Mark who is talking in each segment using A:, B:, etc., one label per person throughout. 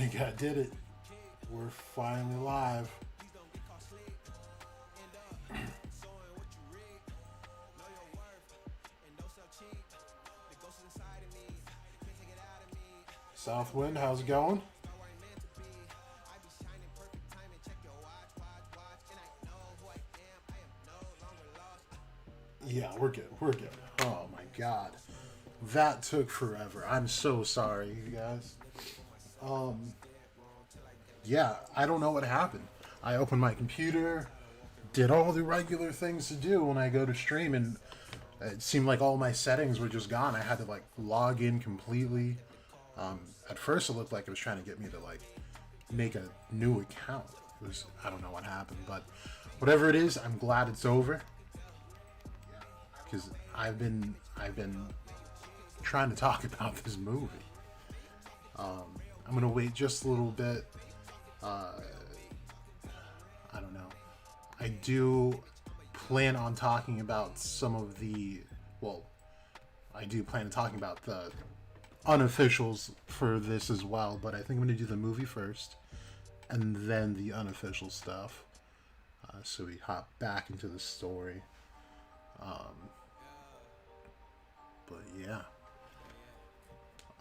A: think I did it. We're finally live. Southwind, how's it going? Yeah, we're good. We're good. Oh my god. That took forever. I'm so sorry, you guys. Yeah, I don't know what happened. I opened my computer, did all the regular things to do when I go to stream, and it seemed like all my settings were just gone. I had to log in completely. At first it looked like it was trying to get me to make a new account. I don't know what happened, but whatever it is, I'm glad it's over. Because I've been trying to talk about this movie. I'm gonna wait just a little bit. I don't know. I do plan on talking about some of the. Well, I do plan on talking about the unofficials for this as well, but I think I'm gonna do the movie first, and then the unofficial stuff. So we hop back into the story. But yeah,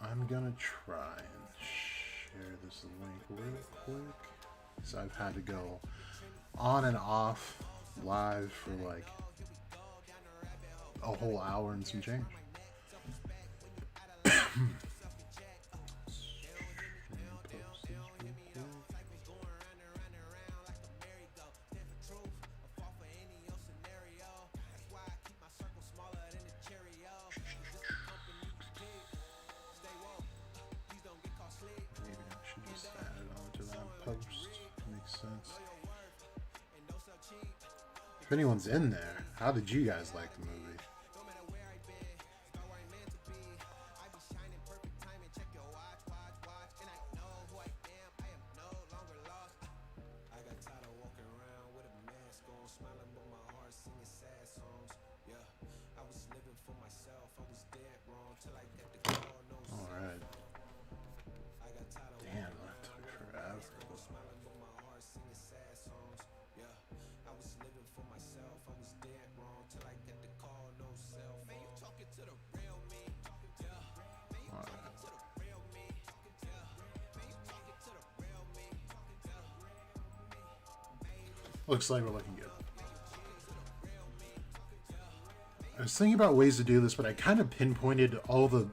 A: I'm gonna try and share this link real quick. So I've had to go on and off live for a whole hour and some change. Maybe I should just add it onto that post. Makes sense. If anyone's in there, how did you guys like the movie? Alright. Damn, that took forever. Looks like we're looking good. I was thinking about ways to do this, but I kind of pinpointed all the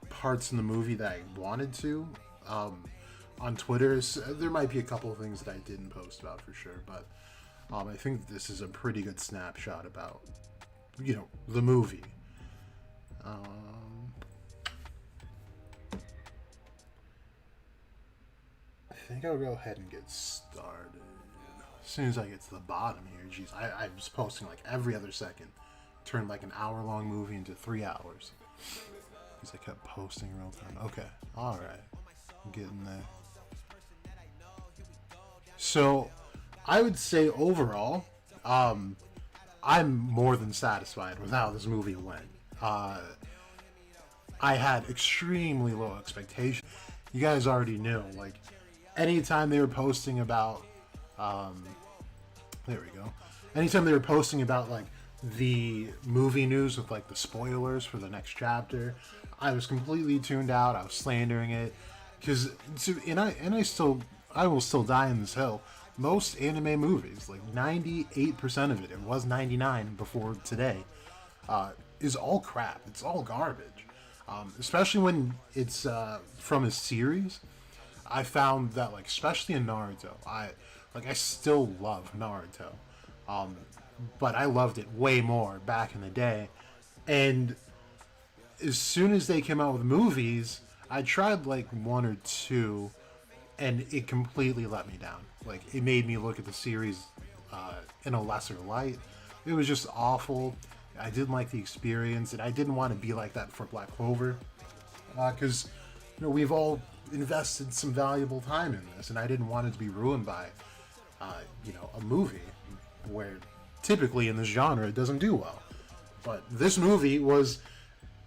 A: parts in the movie that I wanted to on Twitter. So there might be a couple of things that I didn't post about for sure, but I think this is a pretty good snapshot about, the movie. I think I'll go ahead and get started. As soon as I get to the bottom here, jeez, I was posting every other second. Turned an hour-long movie into 3 hours. Because I kept posting real time. Okay, alright. I'm getting there. So, I would say overall, I'm more than satisfied with how this movie went. I had extremely low expectations. You guys already knew, anytime they were posting about, there we go. Anytime they were posting about, the movie news with the spoilers for the next chapter, I was completely tuned out. I was slandering it because I will still die in this hill. Most anime movies, 98% of it, it was 99 before today, is all crap. It's all garbage. Especially when it's from a series. I found that especially in Naruto, I still love Naruto. But I loved it way more back in the day. And as soon as they came out with movies, I tried one or two, and it completely let me down. It made me look at the series in a lesser light. It was just awful. I didn't like the experience, and I didn't want to be like that for Black Clover. Because, we've all invested some valuable time in this, and I didn't want it to be ruined by, a movie where typically in this genre it doesn't do well. But this movie was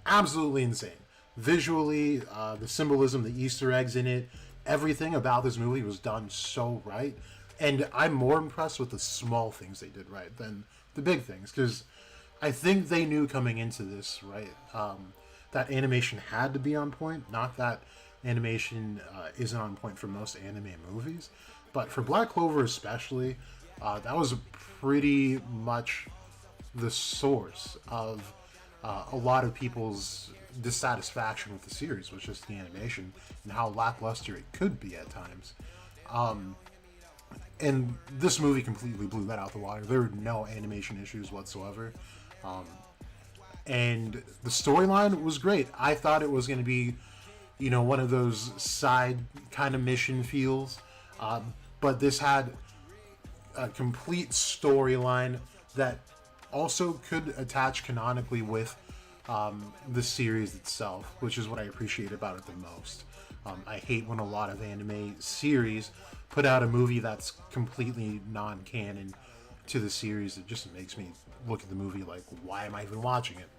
A: absolutely insane. Visually, the symbolism, the Easter eggs in it, everything about this movie was done so right, and I'm more impressed with the small things they did right than the big things, because I think they knew coming into this, right, that animation had to be on point. Not that animation isn't on point for most anime movies, but for Black Clover especially, that was pretty much the source of a lot of people's dissatisfaction with the series, was just the animation and how lackluster it could be at times. And this movie completely blew that out the water. There were no animation issues whatsoever. And the storyline was great. I thought it was going to be, one of those side kind of mission feels. But this had a complete storyline that also could attach canonically with the series itself, which is what I appreciate about it the most. I hate when a lot of anime series put out a movie that's completely non-canon to the series. It just makes me look at the movie like, why am I even watching it?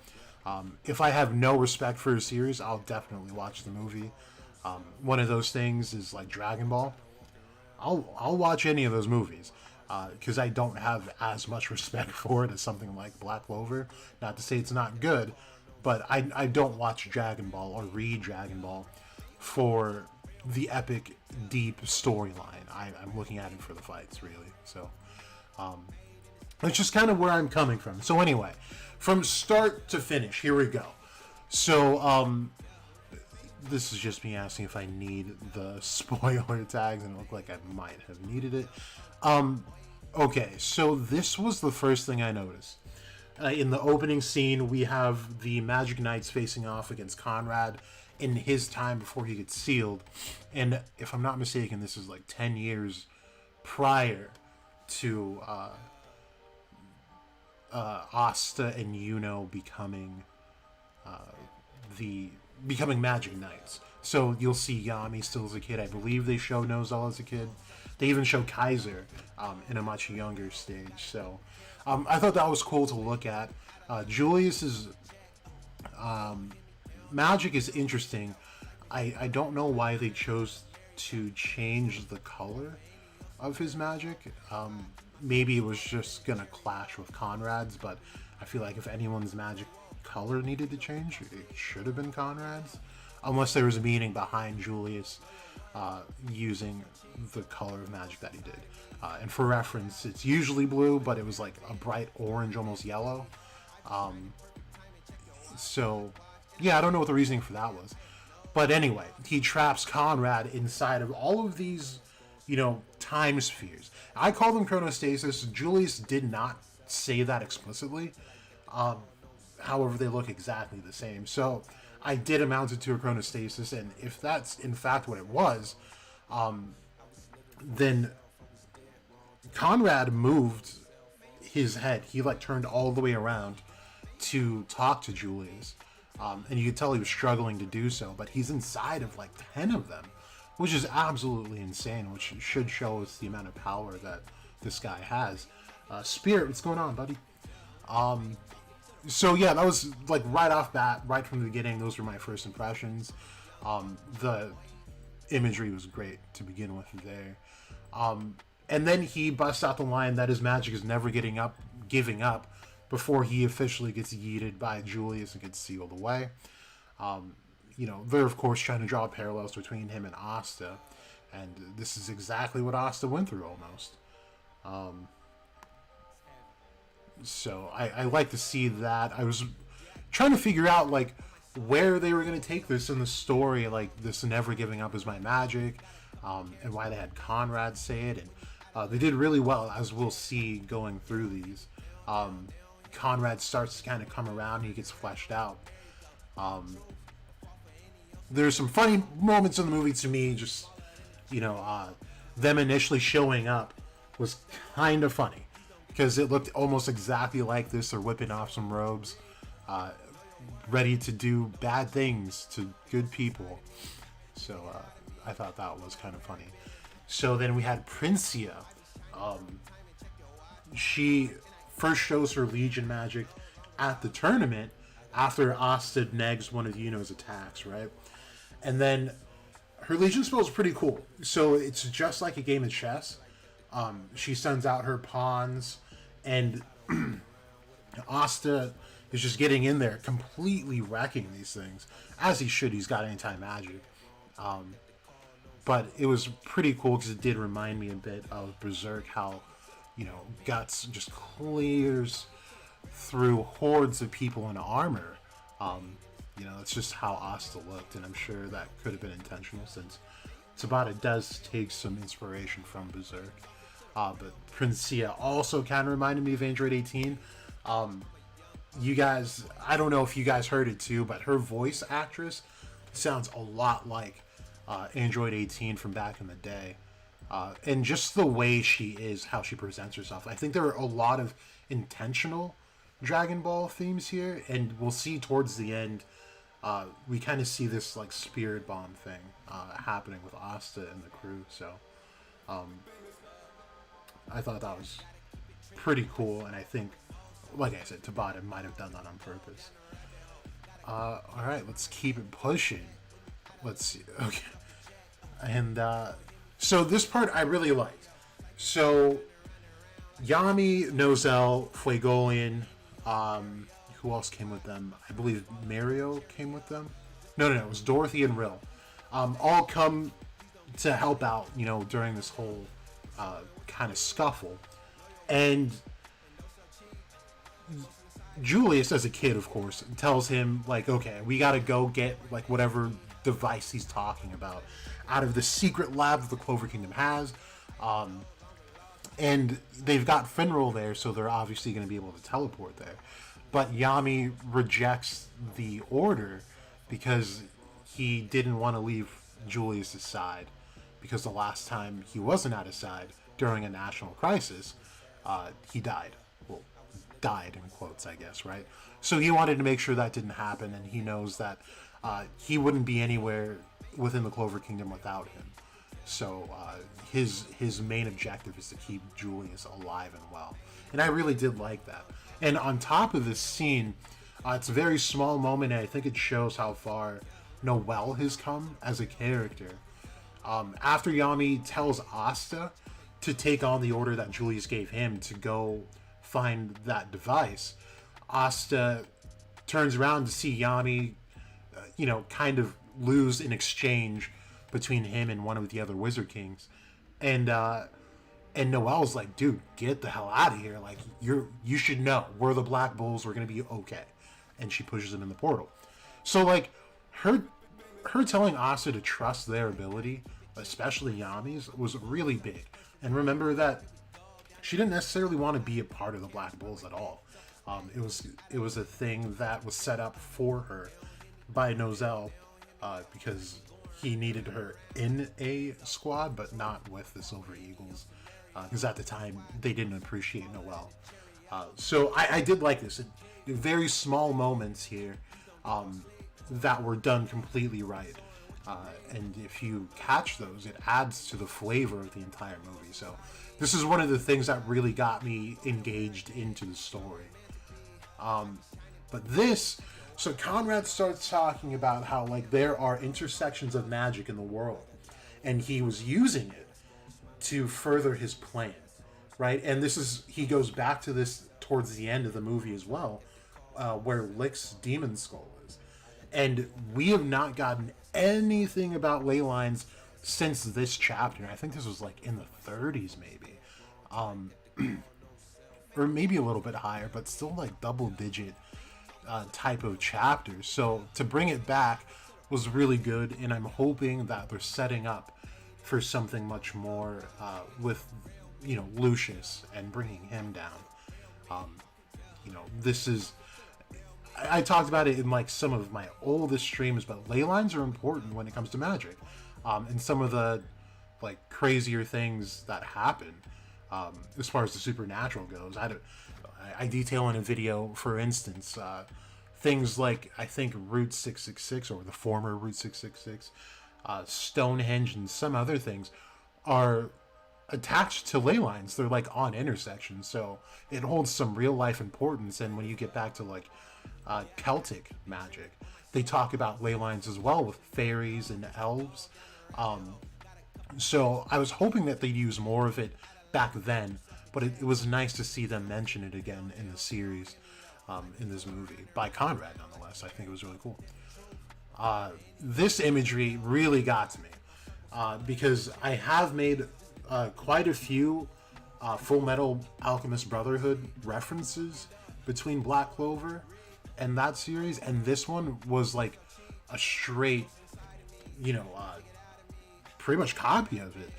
A: If I have no respect for a series, I'll definitely watch the movie. One of those things is like Dragon Ball. I'll watch any of those movies because I don't have as much respect for it as something like Black Clover. Not to say it's not good, but I don't watch Dragon Ball or read Dragon Ball for the epic, deep storyline. I'm looking at it for the fights, really. So that's just kind of where I'm coming from. So anyway, from start to finish, here we go. So this is just me asking if I need the spoiler tags, and it looked like I might have needed it. Okay, so this was the first thing I noticed. In the opening scene, we have the Magic Knights facing off against Conrad in his time before he gets sealed. And if I'm not mistaken, this is like 10 years prior to Asta and becoming becoming Magic Knights. So you'll see Yami still as a kid. I believe they show Nozel as a kid. They even show Kaiser in a much younger stage. So I thought that was cool to look at. Julius's magic is interesting. I don't know why they chose to change the color of his magic. Maybe it was just gonna clash with Conrad's, but I feel like if anyone's magic color needed to change, it should have been Conrad's, unless there was a meaning behind Julius using the color of magic that he did. And for reference, it's usually blue, but it was like a bright orange, almost yellow. So yeah, I don't know what the reasoning for that was. But anyway, he traps Conrad inside of all of these, time spheres. I call them chronostasis. Julius did not say that explicitly. However, they look exactly the same. So I did amount it to a chronostasis, and if that's in fact what it was, then Conrad moved his head. He turned all the way around to talk to Julius. And you could tell he was struggling to do so, but he's inside of 10 of them, which is absolutely insane, which should show us the amount of power that this guy has. Spirit, what's going on, buddy? So yeah, that was right off bat, right from the beginning, those were my first impressions. The imagery was great to begin with there. And then he busts out the line that his magic is never giving up, before he officially gets yeeted by Julius and gets sealed away. They're of course trying to draw parallels between him and Asta, and this is exactly what Asta went through almost. So I like to see that. I was trying to figure out where they were going to take this in the story, this never giving up is my magic, and why they had Conrad say it, and they did really well, as we'll see going through these. Conrad starts to kind of come around, he gets fleshed out. There's some funny moments in the movie to me, just, them initially showing up was kind of funny, because it looked almost exactly like this. They're whipping off some robes, ready to do bad things to good people. So I thought that was kind of funny. So then we had Princia. She first shows her Legion magic at the tournament after Asta negs one of Yuno's attacks, right? And then Her Legion spell is pretty cool. So it's just like a game of chess. She sends out her pawns, and Asta is just getting in there, completely wrecking these things, as he should. He's got anti-magic. But it was pretty cool because it did remind me a bit of Berserk, how, Guts just clears through hordes of people in armor. It's just how Asta looked, and I'm sure that could have been intentional since Tabata does take some inspiration from Berserk. But Princia also kind of reminded me of Android 18. You guys, I don't know if you guys heard it too, but her voice actress sounds a lot like Android 18 from back in the day. And just the way she is, how she presents herself. I think there are a lot of intentional Dragon Ball themes here, and we'll see towards the end, we kind of see this like spirit bomb thing happening with Asta and the crew. So I thought that was pretty cool, and I think, like I said, Tabata might have done that on purpose. Alright, let's keep it pushing. Let's see. Okay. And so this part I really liked. So Yami, Nozel, Fuegoleon, who else came with them? I believe Mario came with them. No, it was Dorothy and Rill. All come to help out, during this whole kind of scuffle. And Julius, as a kid, of course, tells him, like, okay, we gotta go get, like, whatever device he's talking about out of the secret lab that the Clover Kingdom has. And they've got Finral there, so they're obviously going to be able to teleport there. But Yami rejects the order because he didn't want to leave Julius' side, because the last time he wasn't at his side during a national crisis, he died. Well, died in quotes, I guess, right? So he wanted to make sure that didn't happen, and he knows that he wouldn't be anywhere within the Clover Kingdom without him. So his main objective is to keep Julius alive and well. And I really did like that. And on top of this scene, it's a very small moment, and I think it shows how far Noel has come as a character. After Yami tells Asta to take on the order that Julius gave him to go find that device, Asta turns around to see Yami, kind of lose in exchange between him and one of the other Wizard Kings. And Noelle's like, dude, get the hell out of here. Like, you should know. We're the Black Bulls. We're going to be okay. And she pushes him in the portal. So, like, her telling Asta to trust their ability, especially Yami's, was really big. And remember that she didn't necessarily want to be a part of the Black Bulls at all. It was a thing that was set up for her by Nozel, because he needed her in a squad, but not with the Silver Eagles, because at the time they didn't appreciate Noel. So I did like this. Very small moments here that were done completely right. And if you catch those, it adds to the flavor of the entire movie. So this is one of the things that really got me engaged into the story. So Conrad starts talking about how, like, there are intersections of magic in the world, and he was using it to further his plan, right? And he goes back to this towards the end of the movie as well, where Lick's Demon Skull is. And we have not gotten anything about ley lines since this chapter. I think this was like in the 30s maybe, or maybe a little bit higher, but still like double digit type of chapters. So to bring it back was really good, and I'm hoping that they're setting up for something much more with Lucius and bringing him down. This is, I talked about it in like some of my oldest streams, but ley lines are important when it comes to magic, and some of the like crazier things that happen as far as the supernatural goes. I detail in a video, for instance, things like, I think, Route 666, or the former Route 666, Stonehenge, and some other things are attached to ley lines. They're like on intersections, so it holds some real life importance. And when you get back to like Celtic magic, they talk about ley lines as well with fairies and elves. So I was hoping that they'd use more of it back then, but it was nice to see them mention it again in the series, in this movie, by Conrad, nonetheless. I think it was really cool. This imagery really got to me, because I have made quite a few Full Metal Alchemist Brotherhood references between Black Clover and that series, and this one was like a straight, pretty much copy of it.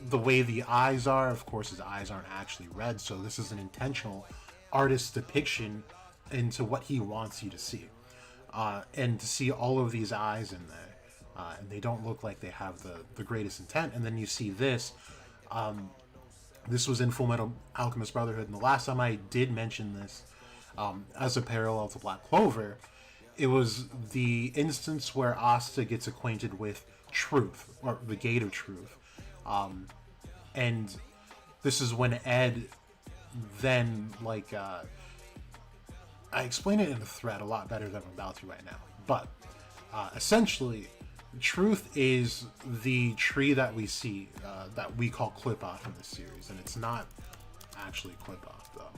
A: The way the eyes are, of course, his eyes aren't actually red, so this is an intentional artist's depiction into what he wants you to see. And to see all of these eyes in there, and they don't look like they have the greatest intent. And then you see this. This was in Full Metal Alchemist Brotherhood, and the last time I did mention this as a parallel to Black Clover, it was the instance where Asta gets acquainted with truth, or the Gate of Truth. And this is when Ed then, I explain it in the thread a lot better than I'm about to right now. But essentially, truth is the tree that we see, that we call Clip-Off in this series. And it's not actually Clip-Off, though.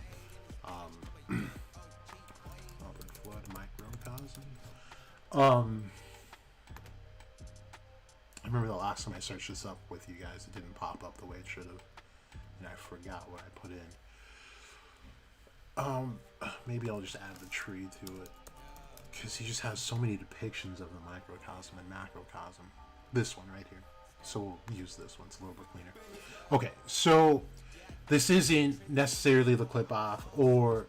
A: Robert Flood Microcosm. I remember the last time I searched this up with you guys, it didn't pop up the way it should have. And I forgot what I put in. Maybe I'll just add the tree to it, because he just has so many depictions of the microcosm and macrocosm. This one right here. So we'll use this one. It's a little bit cleaner. Okay, so this isn't necessarily the Clip-Off or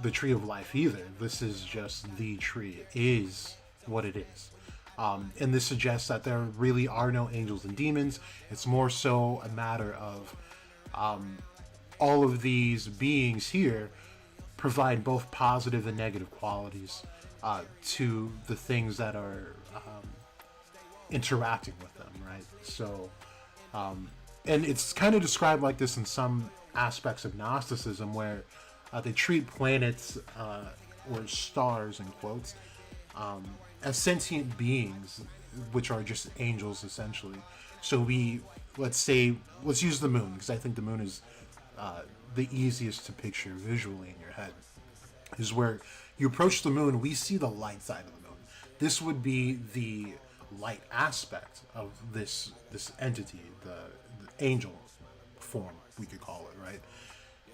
A: the Tree of Life either. This is just the tree. It is what it is. And this suggests that there really are no angels and demons. It's more so a matter of all of these beings here provide both positive and negative qualities to the things that are interacting with them, right? So, and it's kind of described like this in some aspects of Gnosticism, where they treat planets or stars, in quotes, as sentient beings, which are just angels essentially. So let's use the moon, because I think the moon is the easiest to picture visually in your head. Is where you approach the moon, we see the light side of the moon. This would be the light aspect of this entity, the angel form, we could call it, right?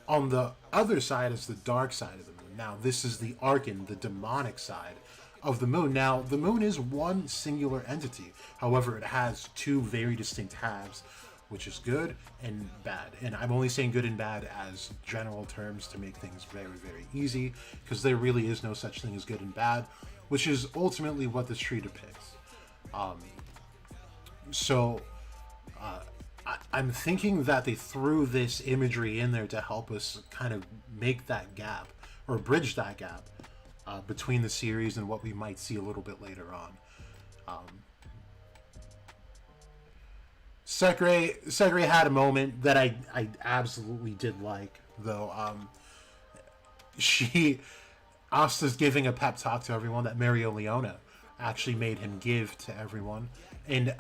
A: On the other side is the dark side of the moon. Now, this is the arcane, the demonic side of the moon. Now, the moon is one singular entity. However, it has two very distinct halves, which is good and bad. And I'm only saying good and bad as general terms to make things very, very easy, because there really is no such thing as good and bad, which is ultimately what this tree depicts. I'm thinking that they threw this imagery in there to help us kind of make that gap, or bridge that gap, between the series and what we might see a little bit later on. Segre had a moment that I absolutely did like, though. Asta's giving a pep talk to everyone that Mario Leona actually made him give to everyone. And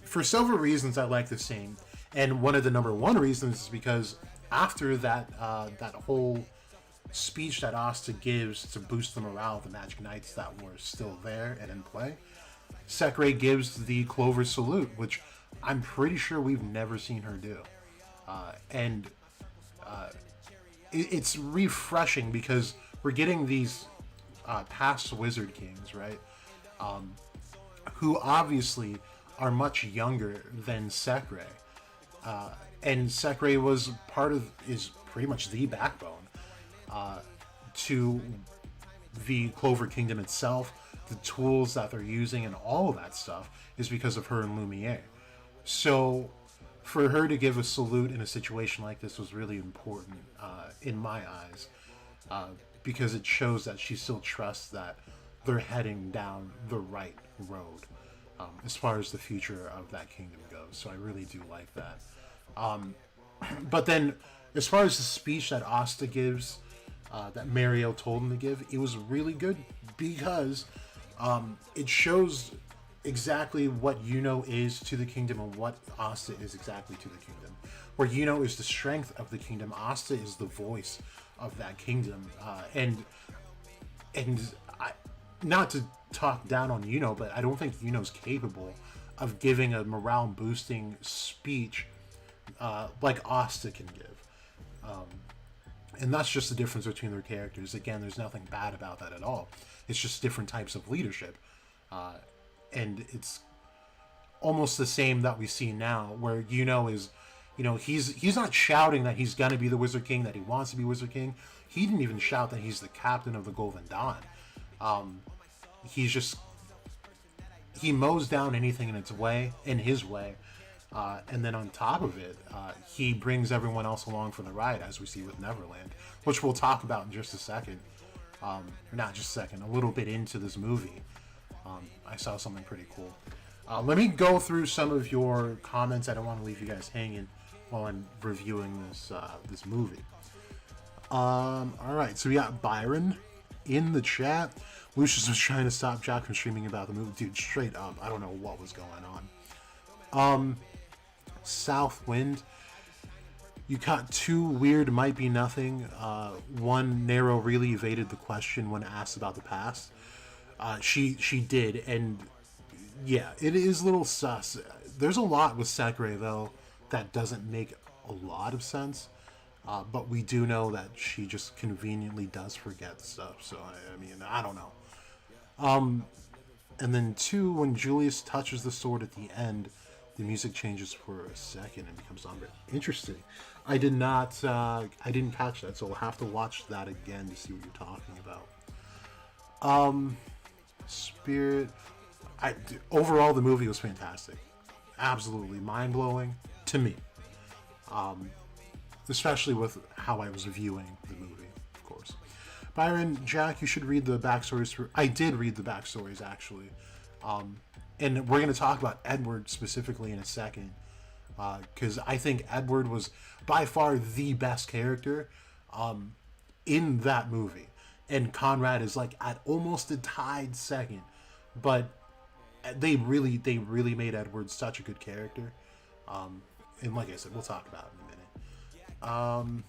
A: for several reasons, I like this scene. And one of the number one reasons is because after that whole speech that Asta gives to boost the morale of the Magic Knights that were still there and in play, Sekre gives the Clover salute, which I'm pretty sure we've never seen her do. It's refreshing because we're getting these past Wizard Kings, right? Who obviously are much younger than Sekre. And Sekre is pretty much the backbone to the Clover Kingdom itself. The tools that they're using and all of that stuff is because of her and Lumiere. So for her to give a salute in a situation like this was really important in my eyes, because it shows that she still trusts that they're heading down the right road as far as the future of that kingdom goes. So I really do like that. But then as far as the speech that Asta gives, that Mario told him to give, it was really good because it exactly what is to the kingdom and what Asta is exactly to the kingdom. Where is the strength of the kingdom, Asta is the voice of that kingdom, and I, not to talk down on but I don't think Yuno's capable of giving a morale boosting speech like Asta can give. And that's just the difference between their characters. Again, there's nothing bad about that at all. It's just different types of leadership. And it's almost the same that we see now, where is, he's not shouting that he's going to be the Wizard King, that he wants to be Wizard King. He didn't even shout that he's the captain of the Golden Dawn. He's just, he mows down anything in his way. And then on top of it, he brings everyone else along for the ride, as we see with Neverland, which we'll talk about in just a second. Not just a second, a little bit into this movie. I saw something pretty cool. Let me go through some of your comments. I don't want to leave you guys hanging while I'm reviewing this movie. All right, so we got Byron in the chat. Lucius was trying to stop Jack from streaming about the movie. Dude, straight up, I don't know what was going on. Southwind, you caught two weird might be nothing. One, Nero really evaded the question when asked about the past. She did, and yeah, it is a little sus. There's a lot with Sakurai, though, that doesn't make a lot of sense. But we do know that she just conveniently does forget stuff. So, I mean, I don't know. And then two, when Julius touches the sword at the end, the music changes for a second and becomes somber. Interesting. I didn't catch that, so I'll have to watch that again to see what you're talking about. Spirit. Overall, the movie was fantastic. Absolutely mind-blowing to me. Especially with how I was viewing the movie, of course. Byron, Jack, you should read the backstories. I did read the backstories, actually. And we're going to talk about Edward specifically in a second. Because I think Edward was by far the best character in that movie. And Conrad is like at almost a tied second. But they really made Edward such a good character. And like I said, we'll talk about it in a minute.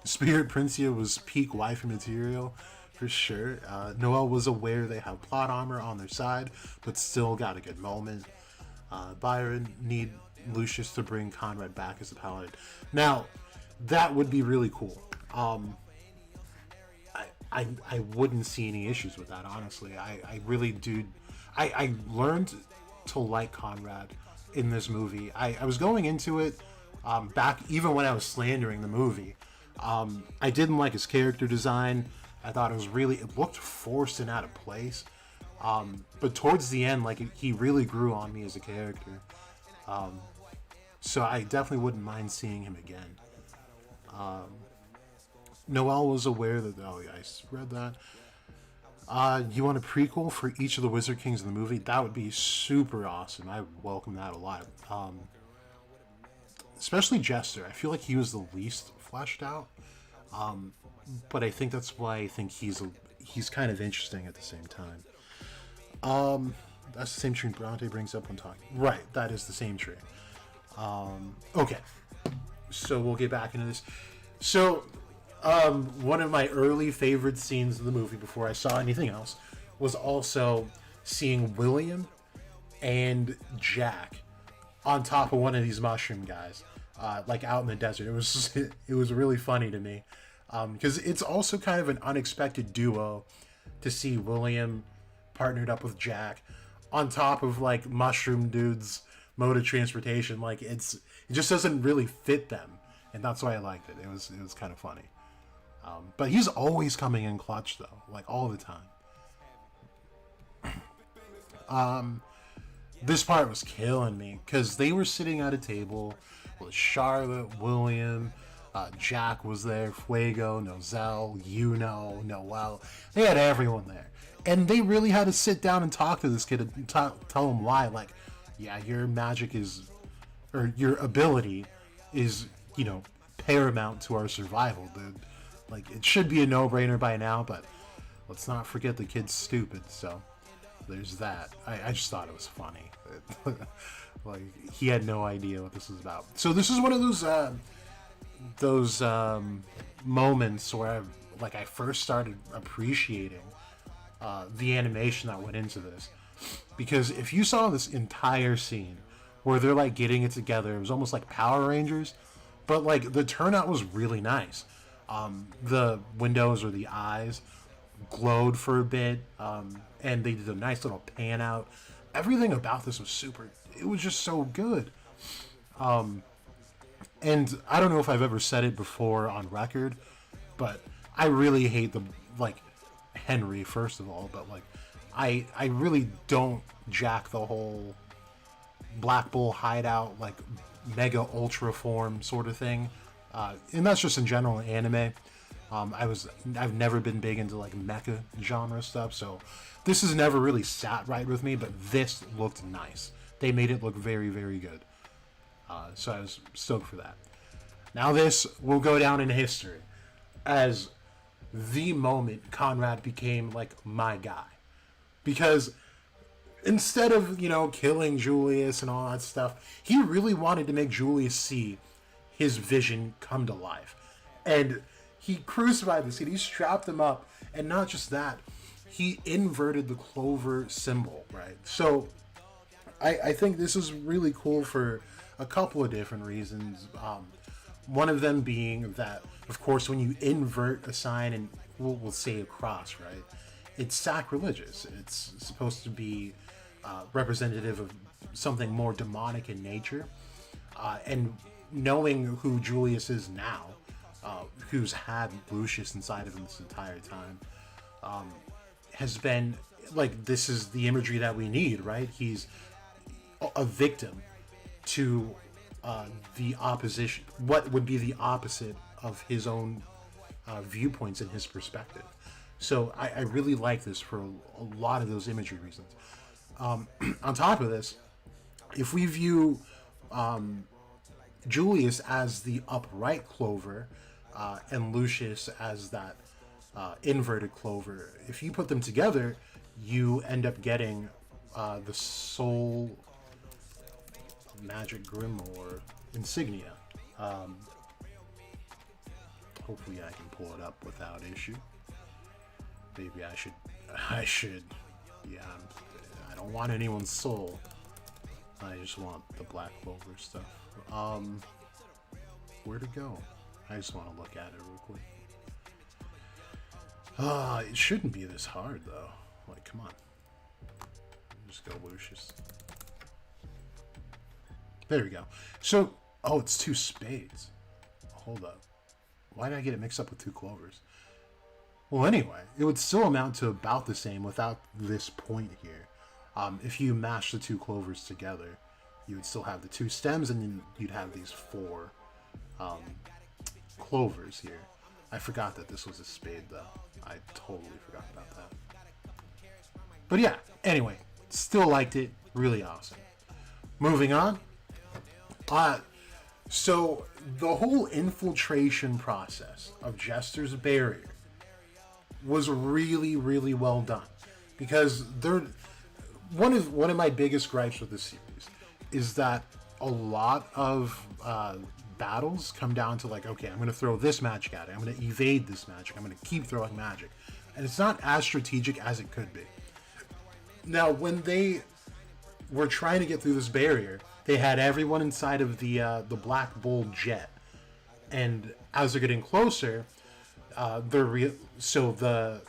A: Spirit Princia was peak waifu material for sure. Noelle was aware they have plot armor on their side, but still got a good moment. Byron, need Lucius to bring Conrad back as a paladin. Now, that would be really cool. I wouldn't see any issues with that, honestly. I really do. I learned to like Conrad in this movie. I was going into it back even when I was slandering the movie. I didn't like his character design. I thought it looked forced and out of place. But towards the end, like, he really grew on me as a character. So I definitely wouldn't mind seeing him again. Noelle was aware that, oh yeah, I read that. You want a prequel for each of the Wizard Kings in the movie? That would be super awesome. I would welcome that a lot. Especially Jester. I feel like he was the least fleshed out. But I think that's why I think he's kind of interesting at the same time. That's the same tree Bronte brings up when talking. Right, that is the same tree. Okay, so we'll get back into this. So, one of my early favorite scenes in the movie before I saw anything else was also seeing William and Jack on top of one of these mushroom guys, like out in the desert. It was really funny to me, because it's also kind of an unexpected duo to see William partnered up with Jack on top of like mushroom dudes mode of transportation. Like it just doesn't really fit them, and that's why I liked it. It was kind of funny. But he's always coming in clutch though, like all the time. This part was killing me because they were sitting at a table with Charlotte, William, Jack was there, Fuego, Nozelle, Noelle. They had everyone there. And they really had to sit down and talk to this kid and tell him why. Like, yeah, your magic or your ability is, paramount to our survival, dude. Like, it should be a no-brainer by now, but let's not forget the kid's stupid, so. there's that. I just thought it was funny. Like, he had no idea what this was about. So this is one of those moments where I first started appreciating the animation that went into this. Because if you saw this entire scene where they're like getting it together, it was almost like Power Rangers, but like the turnout was really nice. The windows or the eyes glowed for a bit, and they did a nice little pan out. Everything about this was super. It was just so good. And I don't know if I've ever said it before on record, but I really hate Henry, first of all, but like I really don't jack the whole Black Bull hideout, like mega ultra form sort of thing. And that's just in general in anime. I've never been big into like mecha genre stuff, so this has never really sat right with me, but this looked nice. They made it look very, very good. So I was stoked for that. Now this will go down in history as the moment Conrad became like my guy. Because instead of, killing Julius and all that stuff, he really wanted to make Julius see his vision come to life. And he crucified this kid. He strapped him up. And not just that, he inverted the Clover symbol, right? So I think this is really cool for a couple of different reasons. One of them being that, of course, when you invert a sign, and we'll say a cross, right? It's sacrilegious. It's supposed to be representative of something more demonic in nature. And knowing who Julius is now, who's had Lucius inside of him this entire time, has been like, this is the imagery that we need, right? He's a victim to the opposition, what would be the opposite of his own viewpoints and his perspective. So I really like this for a lot of those imagery reasons. On top of this, if we view Julius as the upright Clover and Lucius as that inverted Clover, if you put them together, you end up getting the Soul Magic Grimoire insignia. Hopefully I can pull it up without issue. Maybe I should. Yeah, I don't want anyone's soul. I just want the Black Clover stuff. Where to go? I just want to look at it real quick. It shouldn't be this hard though. Like, come on. Just go Lucius. There we go. So, it's 2 spades. Hold up. Why did I get it mixed up with 2 clovers? Well, anyway, it would still amount to about the same without this point here. If you mash the 2 clovers together, you would still have the 2 stems, and then you'd have these 4 clovers here. I forgot that this was a spade, though. I totally forgot about that. But yeah, anyway, still liked it. Really awesome. Moving on. So the whole infiltration process of Jester's barrier was really, really well done, because one of my biggest gripes with this series is that a lot of battles come down to like, okay, I'm going to throw this magic at it, I'm going to evade this magic, I'm going to keep throwing magic, and it's not as strategic as it could be. Now, when they were trying to get through this barrier, they had everyone inside of the Black Bull jet, and as they're getting closer, so the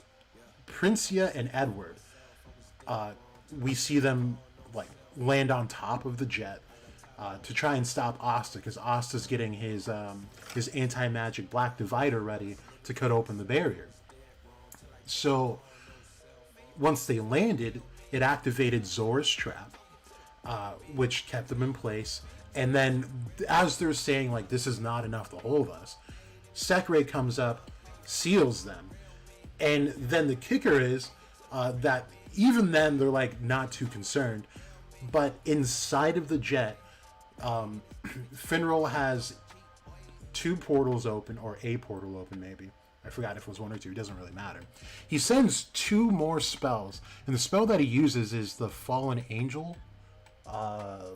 A: Princia and Edward, we see them like land on top of the jet to try and stop Asta, because Asta's getting his anti-magic black divider ready to cut open the barrier. So once they landed, it activated Zora's trap, which kept them in place. And then as they're saying like, this is not enough to hold us, Sekirei comes up, seals them, and then the kicker is that even then they're like not too concerned, but inside of the jet, Finral has 2 portals open, or a portal open maybe, I forgot if it was 1 or 2. It doesn't really matter. He sends 2 more spells, and the spell that he uses is the Fallen Angel. The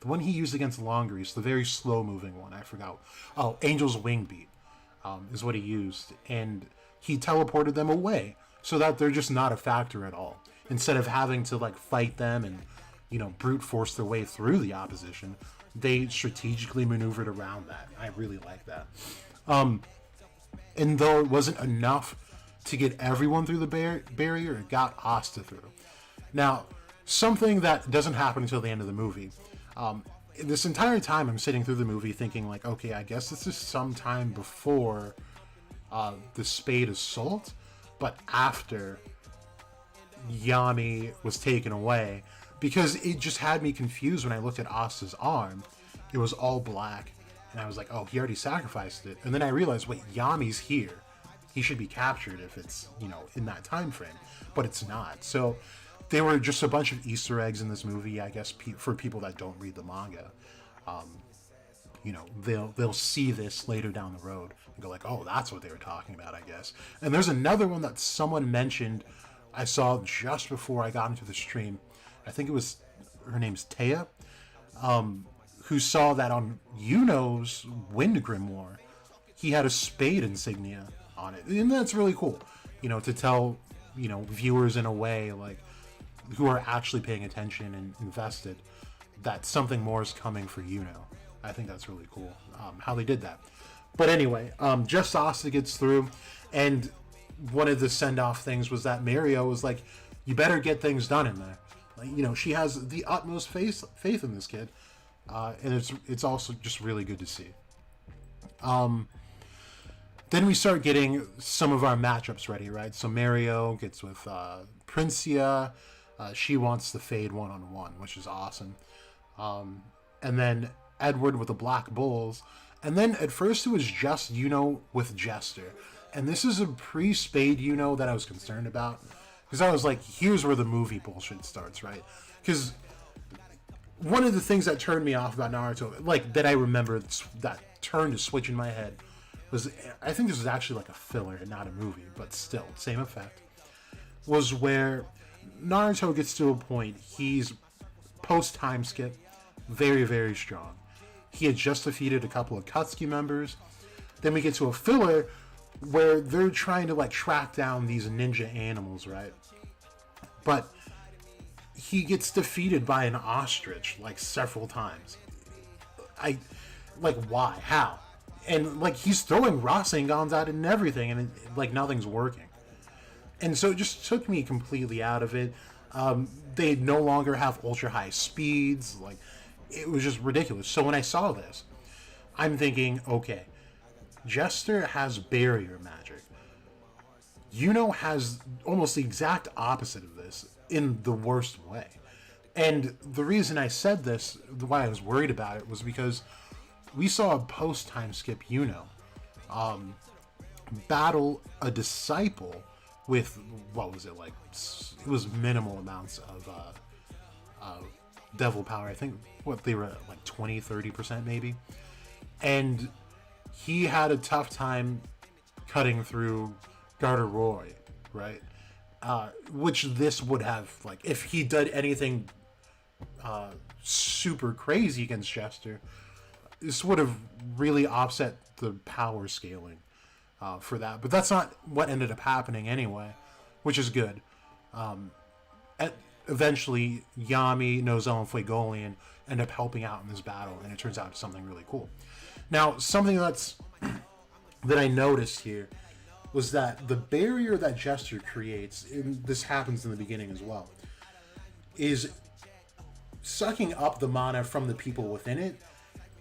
A: one he used against Longreese, the very slow-moving one. I forgot. Oh, Angel's Wing Beat is what he used, and he teleported them away so that they're just not a factor at all. Instead of having to like fight them and brute force their way through the opposition, they strategically maneuvered around that. I really like that. And though it wasn't enough to get everyone through the barrier, it got Asta through. Now, something that doesn't happen until the end of the movie. This entire time I'm sitting through the movie thinking like, okay, I guess this is sometime before the Spade Assault, but after Yami was taken away, because it just had me confused when I looked at Asta's arm. It was all black, and I was like, oh, he already sacrificed it. And then I realized, wait, Yami's here. He should be captured if it's, in that time frame. But it's not. So they were just a bunch of Easter eggs in this movie, I guess, for people that don't read the manga. They'll see this later down the road and go like, oh, that's what they were talking about, I guess. And there's another one that someone mentioned I saw just before I got into the stream. I think it was, her name's Taya, who saw that on Yuno's Wind Grimoire, he had a spade insignia on it. And that's really cool, to tell, viewers in a way, like, who are actually paying attention and invested, that something more is coming for Yuno. I think that's really cool, how they did that. But anyway, just Asta gets through, and one of the send-off things was that Mario was like, you better get things done in there. Like, she has the utmost faith in this kid, and it's also just really good to see. Then we start getting some of our matchups ready, right? So Mario gets with Princia. She wants the Fade 1-on-1, which is awesome. And then Edward with the Black Bulls. And then at first it was just Yuno with Jester. And this is a pre-Spade Yuno that I was concerned about. Because I was like, here's where the movie bullshit starts, right? Because one of the things that turned me off about Naruto, like, that I remember that turned a switch in my head, was, I think this was actually like a filler and not a movie, but still, same effect, was where Naruto gets to a point, he's post-time skip, very, very strong. He had just defeated a couple of Katsuki members. Then we get to a filler where they're trying to, like, track down these ninja animals, right? But he gets defeated by an ostrich, like, several times. Why? How? And, like, he's throwing Rasengans at it and everything, and, nothing's working. And so it just took me completely out of it. They no longer have ultra-high speeds. Like, it was just ridiculous. So when I saw this, I'm thinking, okay, Jester has barrier magic. Yuno has almost the exact opposite of this in the worst way. And the reason I said this, why I was worried about it, was because we saw a post-time skip Yuno battle a disciple with, what was it, like, it was minimal amounts of devil power. I think, they were at, like, 20-30% maybe. And he had a tough time cutting through Garderoy, right? Which this would have, like, if he did anything super crazy against Jester, this would have really offset the power scaling for that. But that's not what ended up happening anyway, which is good. Eventually, Yami, Nozel, and Fuegoleon end up helping out in this battle, and it turns out something really cool. Now, something that I noticed here was that the barrier that Jester creates, and this happens in the beginning as well, is sucking up the mana from the people within it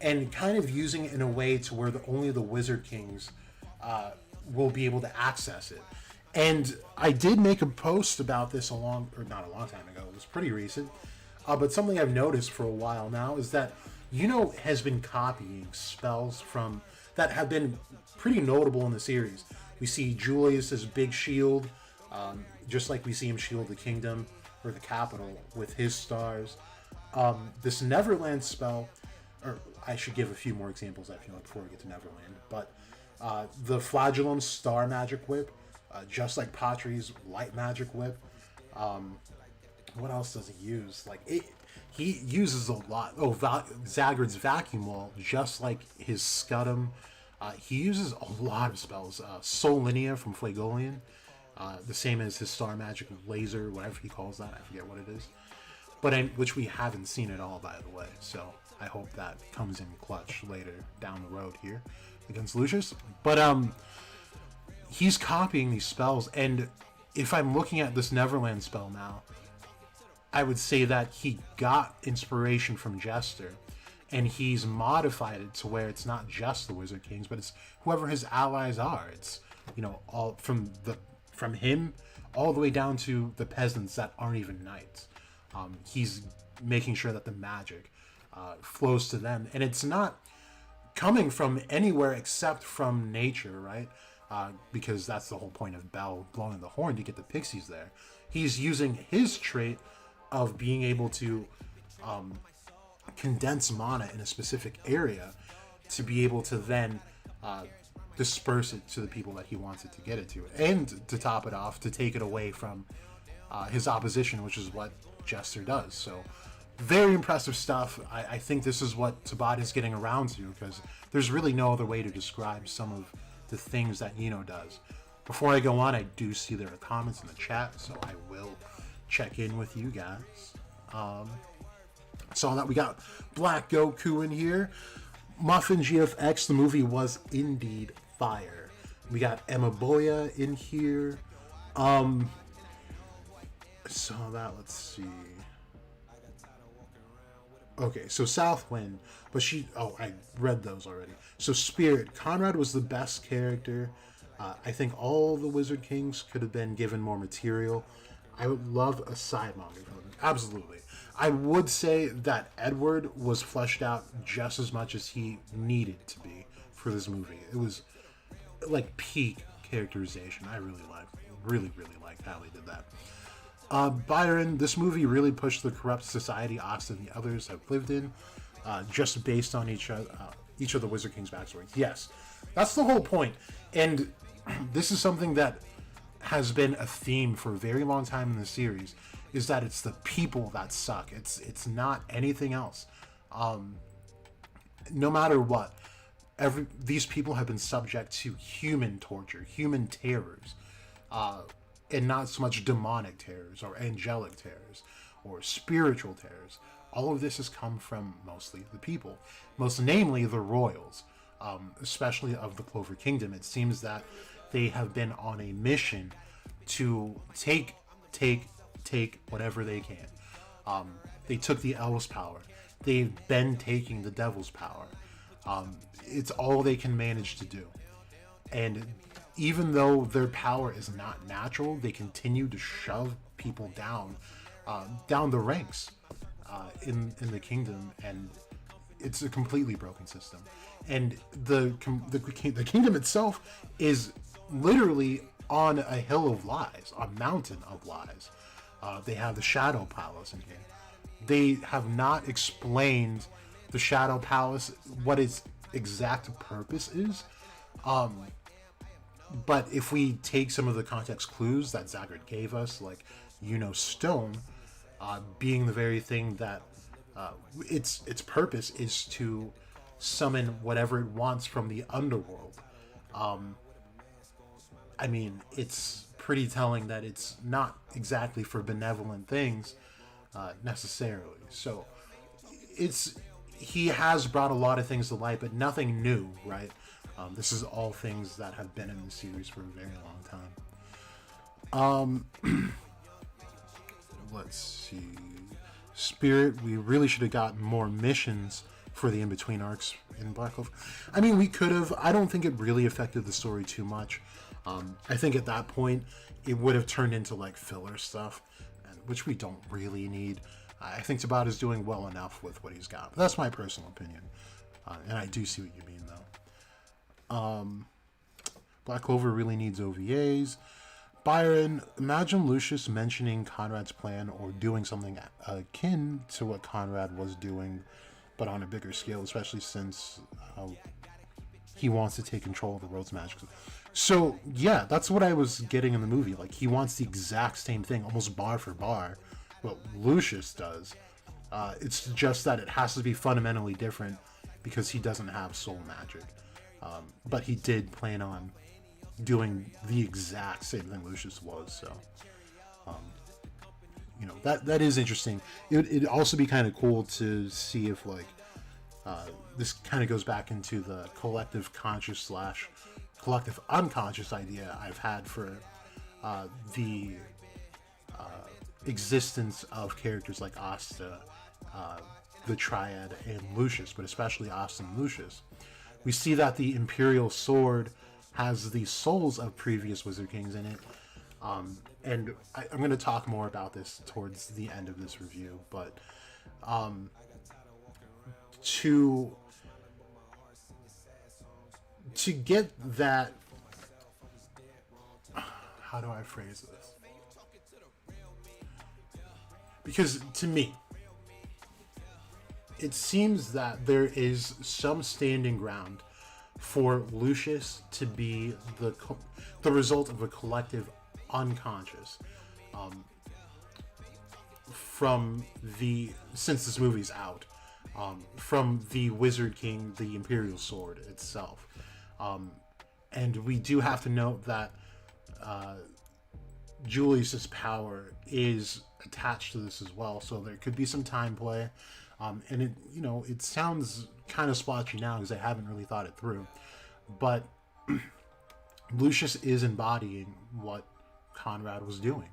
A: and kind of using it in a way to where only the Wizard Kings will be able to access it. And I did make a post about this not a long time ago, it was pretty recent, but something I've noticed for a while now is that Yuno has been copying spells from that have been pretty notable in the series. We see Julius's big shield, just like we see him shield the kingdom or the capital with his stars. This Neverland spell, or I should give a few more examples, I feel like, before we get to Neverland, but The Flagellum Star Magic Whip, just like Patri's Light Magic Whip. What else does he use? He uses a lot. Oh, Zagred's Vacuum Wall, just like his Scudam. He uses a lot of spells. Soul Linea from Flagolian, the same as his Star Magic Laser, whatever he calls that. I forget what it is. Which we haven't seen at all, by the way. So I hope that comes in clutch later down the road here against Lucius. But he's copying these spells, and if I'm looking at this Neverland spell now, I would say that he got inspiration from Jester, and he's modified it to where it's not just the Wizard Kings, but it's whoever his allies are. It's, all from him all the way down to the peasants that aren't even knights. He's making sure that the magic flows to them, and it's not coming from anywhere except from nature, right? Because that's the whole point of Bell blowing the horn, to get the pixies there. He's using his trait of being able to condense mana in a specific area to be able to then disperse it to the people that he wants it to get it to. And to top it off, to take it away from his opposition, which is what Jester does. So very impressive stuff. I think this is what Tabat is getting around to, because there's really no other way to describe some of the things that Yino does. Before I go on, I do see there are comments in the chat, so I will check in with you guys. Saw that we got Black Goku in here. Muffin GFX, the movie was indeed fire. We got Emma Boya in here. Saw that, let's see. Okay, so Southwind, but I read those already. So Spirit, Conrad was the best character. I think all the Wizard Kings could have been given more material. I would love a side manga from him. Absolutely. I would say that Edward was fleshed out just as much as he needed to be for this movie. It was like peak characterization. I really liked how he did that. Byron, this movie really pushed the corrupt society Asta and the others have lived in, just based on each of the Wizard King's backstories. Yes, that's the whole point. And this is something that has been a theme for a very long time in the series, is that it's the people that suck. It's not anything else. No matter what, these people have been subject to human torture, human terrors, and not so much demonic terrors or angelic terrors or spiritual terrors. All of this has come from mostly the people, most namely the royals, especially of the Clover Kingdom. It seems that they have been on a mission to take whatever they can. They took the elves' power. They've been taking the devil's power. It's all they can manage to do. And even though their power is not natural, they continue to shove people down the ranks in the kingdom, and it's a completely broken system. And the kingdom itself is literally on a hill of lies, a mountain of lies. They have the Shadow Palace in here. They have not explained the Shadow Palace, what its exact purpose is. But if we take some of the context clues that Zagred gave us, like Stone, being the very thing that its purpose is to summon whatever it wants from the underworld. I mean, it's pretty telling that it's not exactly for benevolent things necessarily. So he has brought a lot of things to light, but nothing new, right? This is all things that have been in the series for a very long time. Let's see. Spirit, we really should have gotten more missions for the in-between arcs in Black Clover. I mean, we could have. I don't think it really affected the story too much. I think at that point, it would have turned into like filler stuff, which we don't really need. I think Tabat is doing well enough with what he's got. But that's my personal opinion. And I do see what you mean, though. Black Clover really needs OVAs. Byron, imagine Lucius mentioning Conrad's plan or doing something akin to what Conrad was doing, but on a bigger scale, especially since he wants to take control of the world's magic. So yeah, that's what I was getting in the movie. Like, he wants the exact same thing, almost bar for bar, what Lucius does. It's just that it has to be fundamentally different because he doesn't have soul magic. But he did plan on doing the exact same thing Lucius was. So, you know, that is interesting. It'd also be kind of cool to see if, like, this kind of goes back into the collective conscious / collective unconscious idea I've had for the existence of characters like Asta, the Triad, and Lucius, but especially Asta and Lucius. We see that the Imperial Sword has the souls of previous Wizard Kings in it, and I'm going to talk more about this towards the end of this review, but to get that, how do I phrase this? Because to me, it seems that there is some standing ground for Lucius to be the result of a collective unconscious, since this movie's out, from the Wizard King, the Imperial Sword itself. And we do have to note that Julius's power is attached to this as well, so there could be some time play. And it sounds kind of splotchy now because I haven't really thought it through, but Lucius is embodying what Conrad was doing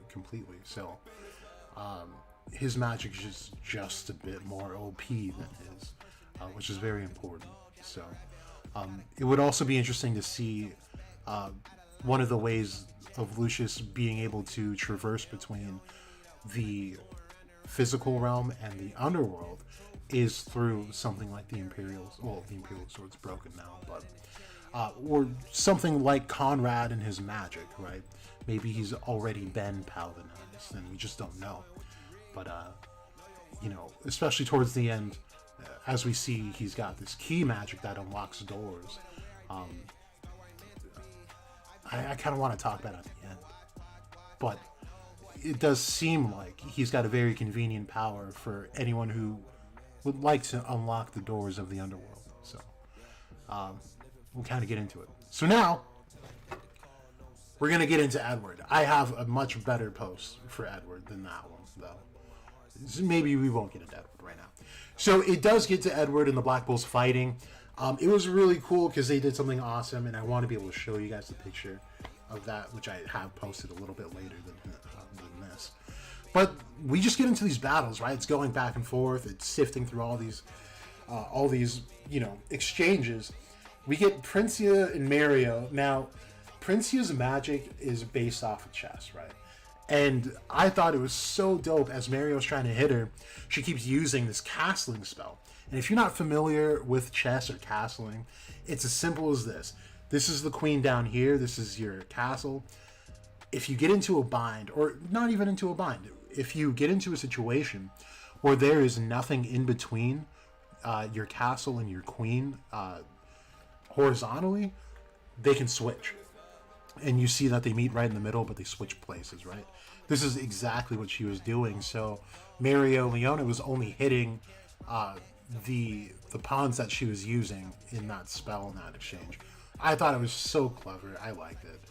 A: completely. So his magic is just a bit more OP than his, which is very important. So it would also be interesting to see one of the ways of Lucius being able to traverse between the physical realm and the underworld is through something like the Imperial Sword's broken now, but or something like Conrad and his magic, right? Maybe he's already been paladinized and we just don't know. But especially towards the end, as we see, he's got this key magic that unlocks doors. I kind of want to talk about it at the end, but it does seem like he's got a very convenient power for anyone who would like to unlock the doors of the underworld. So we'll kind of get into it. So now we're going to get into Edward. I have a much better post for Edward than that one, though. So maybe we won't get into Edward right now. So it does get to Edward and the Black Bulls fighting. It was really cool because they did something awesome, and I want to be able to show you guys the picture of that, which I have posted a little bit later than this. But we just get into these battles, right? It's going back and forth. It's sifting through all these exchanges. We get Princia and Mario. Now, Princia's magic is based off of chess, right? And I thought it was so dope as Mario's trying to hit her. She keeps using this castling spell. And if you're not familiar with chess or castling, it's as simple as this. This is the queen down here. This is your castle. If you get into a bind, or not even into a bind, if you get into a situation where there is nothing in between your castle and your queen horizontally, they can switch. And you see that they meet right in the middle, but they switch places, right? This is exactly what she was doing. So Mario Leone was only hitting the pawns that she was using in that spell in that exchange. I thought it was so clever. I liked it.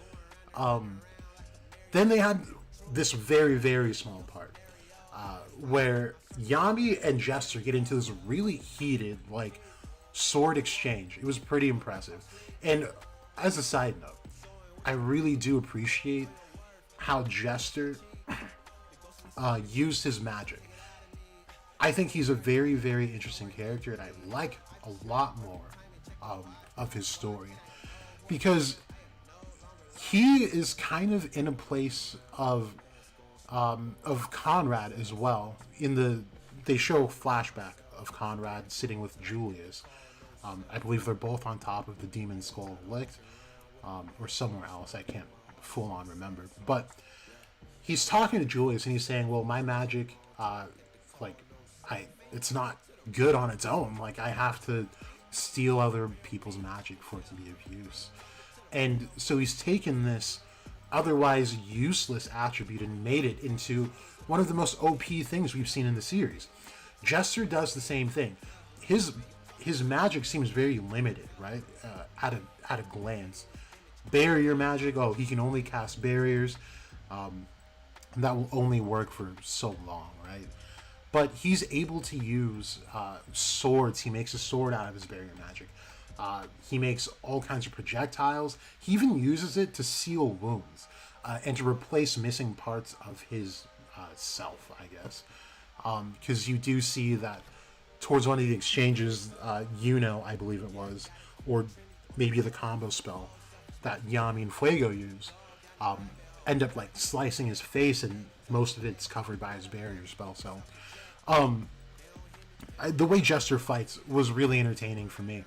A: Then they had this very, very small part where Yami and Jester get into this really heated, sword exchange. It was pretty impressive. And as a side note, I really do appreciate how Jester used his magic. I think he's a very, very interesting character, and I like a lot more of his story because he is kind of in a place of Conrad as well. They show a flashback of Conrad sitting with Julius. I believe they're both on top of the Demon Skull of Licht, or somewhere else. I can't full on remember. But he's talking to Julius and he's saying, well, my magic, it's not good on its own. I have to steal other people's magic for it to be of use. And so he's taken this otherwise useless attribute and made it into one of the most OP things we've seen in the series. Jester does the same thing. His magic seems very limited, right? At a glance, barrier magic. Oh, he can only cast barriers. That will only work for so long, right? But he's able to use swords. He makes a sword out of his barrier magic. He makes all kinds of projectiles. He even uses it to seal wounds and to replace missing parts of his self, I guess. Because you do see that towards one of the exchanges, I believe it was, or maybe the combo spell that Yami and Fuego use, end up like slicing his face, and most of it's covered by his barrier spell. So, the way Jester fights was really entertaining for me.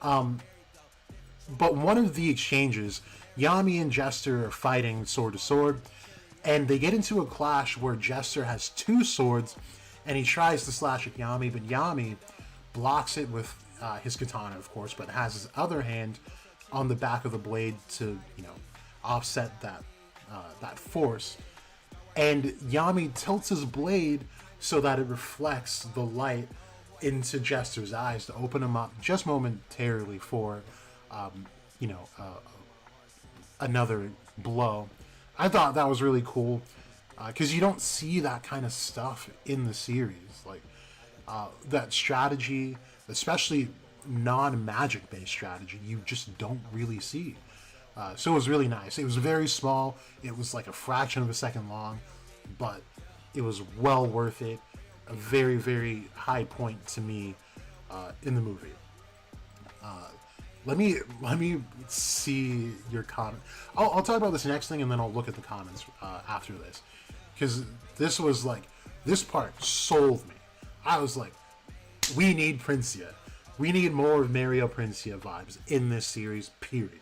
A: But one of the exchanges, Yami and Jester are fighting sword to sword, and they get into a clash where Jester has two swords, and he tries to slash at Yami, but Yami blocks it with his katana, of course, but has his other hand on the back of the blade to, offset that force. And Yami tilts his blade so that it reflects the light into Jester's eyes to open him up just momentarily for, another blow. I thought that was really cool because you don't see that kind of stuff in the series. Like that strategy, especially non-magic based strategy, you just don't really see. So it was really nice. It was very small. It was like a fraction of a second long, but it was well worth it. A very, very high point to me in the movie. Let me see your comment. I'll talk about this next thing, and then I'll look at the comments after this, because this part sold me. I was like, we need Princia. We need more of Mario Princia vibes in this series, period.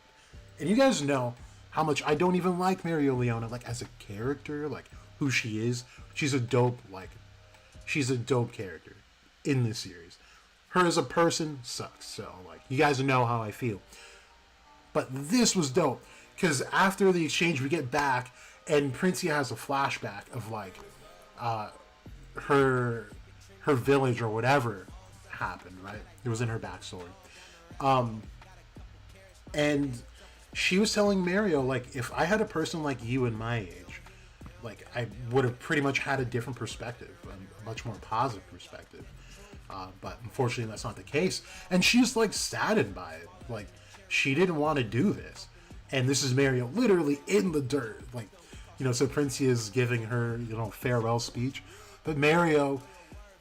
A: And you guys know how much I don't even like Mario Leona, like as a character, like who she is. She's a dope character in this series. Her as a person sucks, so like you guys know how I feel. But this was dope, because after the exchange we get back and Princia has a flashback of like her village or whatever happened, right? It was in her backstory. And she was telling Mario, like, if I had a person like you in my age, like, I would have pretty much had a different perspective, a much more positive perspective. But unfortunately, that's not the case. And she's, like, saddened by it. Like, she didn't want to do this. And this is Mario literally in the dirt. Like, so Princia is giving her, farewell speech. But Mario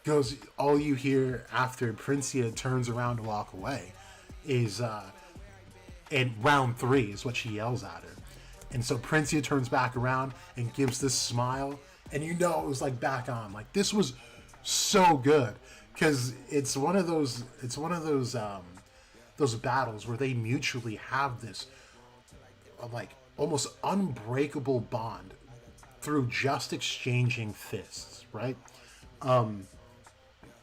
A: goes, all you hear after Princia turns around to walk away is, in round 3 is what she yells at her. And so Princia turns back around and gives this smile, and it was like back on. Like, this was so good, because it's one of those battles where they mutually have this like almost unbreakable bond through just exchanging fists, right?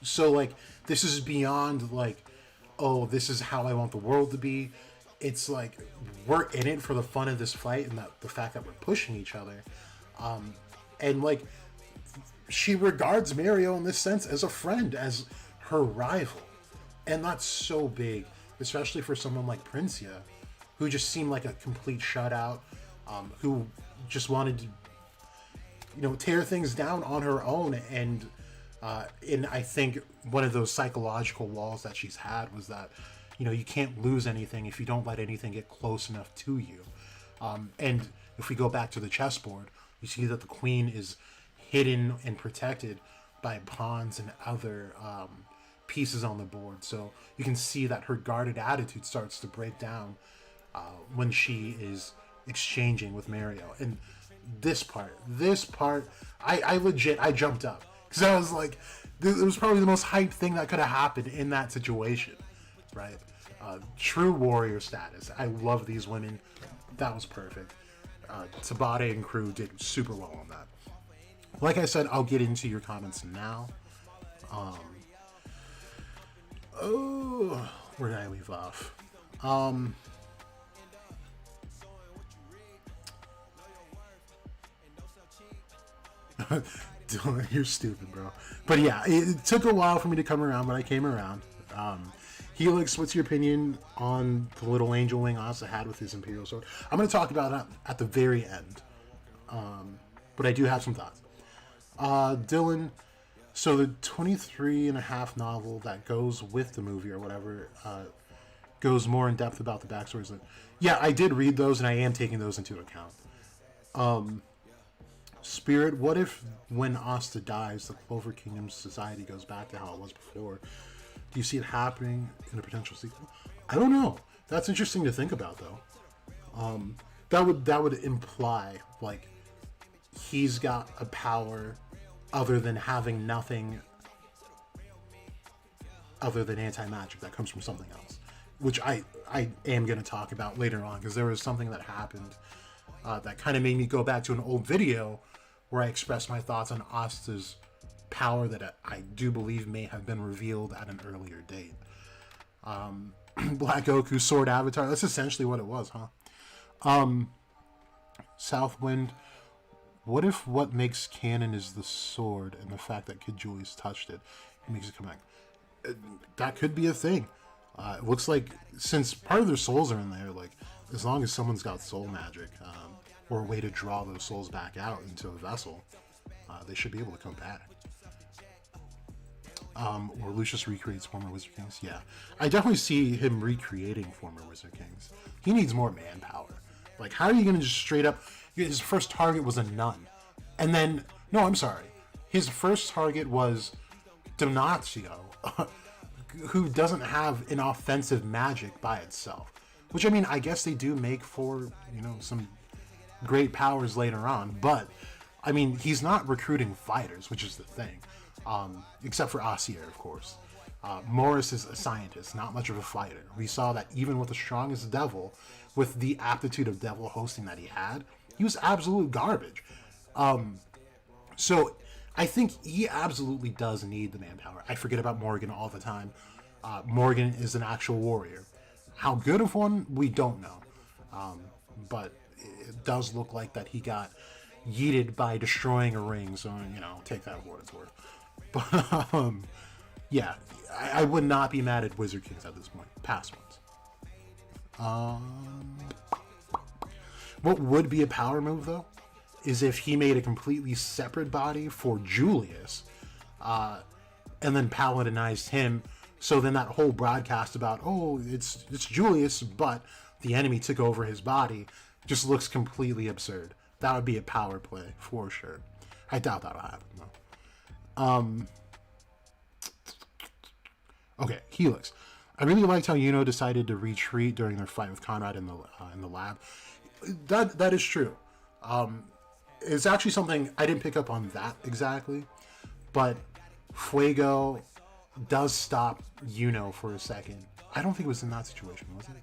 A: So like this is beyond like, oh, this is how I want the world to be. It's like we're in it for the fun of this fight and the fact that we're pushing each other. And like she regards Mario in this sense as a friend, as her rival. And that's so big, especially for someone like Princia, who just seemed like a complete shutout, who just wanted to, tear things down on her own. And I think one of those psychological walls that she's had was that, you can't lose anything if you don't let anything get close enough to you. And if we go back to the chessboard, you see that the queen is hidden and protected by pawns and other pieces on the board. So you can see that her guarded attitude starts to break down when she is exchanging with Mario. And this part, I jumped up, because I was like, it was probably the most hyped thing that could have happened in that situation, right? True warrior status. I love these women. That was perfect. Tabata and crew did super well on that. Like I said, I'll get into your comments now. Where did I leave off? You're stupid, bro. But yeah, it took a while for me to come around, but I came around. Helix, what's your opinion on the little angel wing Asta had with his Imperial sword? I'm going to talk about it at the very end. But I do have some thoughts. Dylan, so the 23 and a half novel that goes with the movie or whatever goes more in depth about the backstories. Yeah, I did read those, and I am taking those into account. Spirit, what if when Asta dies, the Clover Kingdom's society goes back to how it was before? Do you see it happening in a potential sequel? I don't know. That's interesting to think about, though. That would imply like he's got a power other than having nothing other than anti-magic that comes from something else, which I am going to talk about later on, because there was something that happened that kind of made me go back to an old video where I expressed my thoughts on Asta's power that I do believe may have been revealed at an earlier date. Black Goku Sword Avatar, that's essentially what it was, huh? Southwind, what if what makes canon is the sword and the fact that Kid Julius touched it makes it come back? That could be a thing. It looks like, since part of their souls are in there, like, as long as someone's got soul magic, or a way to draw those souls back out into a vessel, they should be able to come back. Or Lucius recreates former Wizard Kings. Yeah, I definitely see him recreating former Wizard Kings. He needs more manpower. Like, how are you going to just straight up... His first target was a nun. And then... No, I'm sorry. His first target was Donatio, who doesn't have an offensive magic by itself. Which, I mean, I guess they do make for, some great powers later on. But, I mean, he's not recruiting fighters, which is the thing. Except for Asier, of course. Morris is a scientist, not much of a fighter. We saw that even with the strongest devil, with the aptitude of devil hosting that he had, he was absolute garbage. So I think he absolutely does need the manpower. I forget about Morgan all the time. Morgan is an actual warrior. How good of one, we don't know. But it does look like that he got yeeted by destroying a ring, so, take that for what it's worth. But, yeah, I would not be mad at Wizard Kings at this point. Past ones. What would be a power move, though, is if he made a completely separate body for Julius, and then paladinized him, so then that whole broadcast about, oh, it's Julius, but the enemy took over his body, just looks completely absurd. That would be a power play, for sure. I doubt that'll happen, though. Okay, Helix. I really liked how Yuno decided to retreat during their fight with Conrad in the lab. That is true. It's actually something I didn't pick up on that exactly, but Fuego does stop Yuno for a second. I don't think it was in that situation, was it?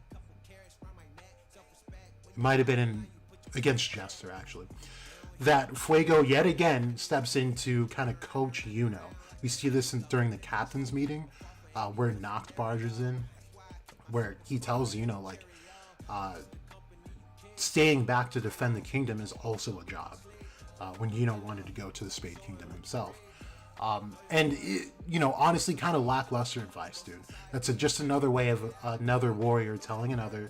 A: It might have been against Jester, actually. That Fuego yet again steps in to kind of coach Yuno. We see this during the captain's meeting, where Noct barges in, where he tells Yuno, like, staying back to defend the kingdom is also a job, when Yuno wanted to go to the Spade Kingdom himself. And, honestly, kind of lackluster advice, dude. That's just another way of another warrior telling another,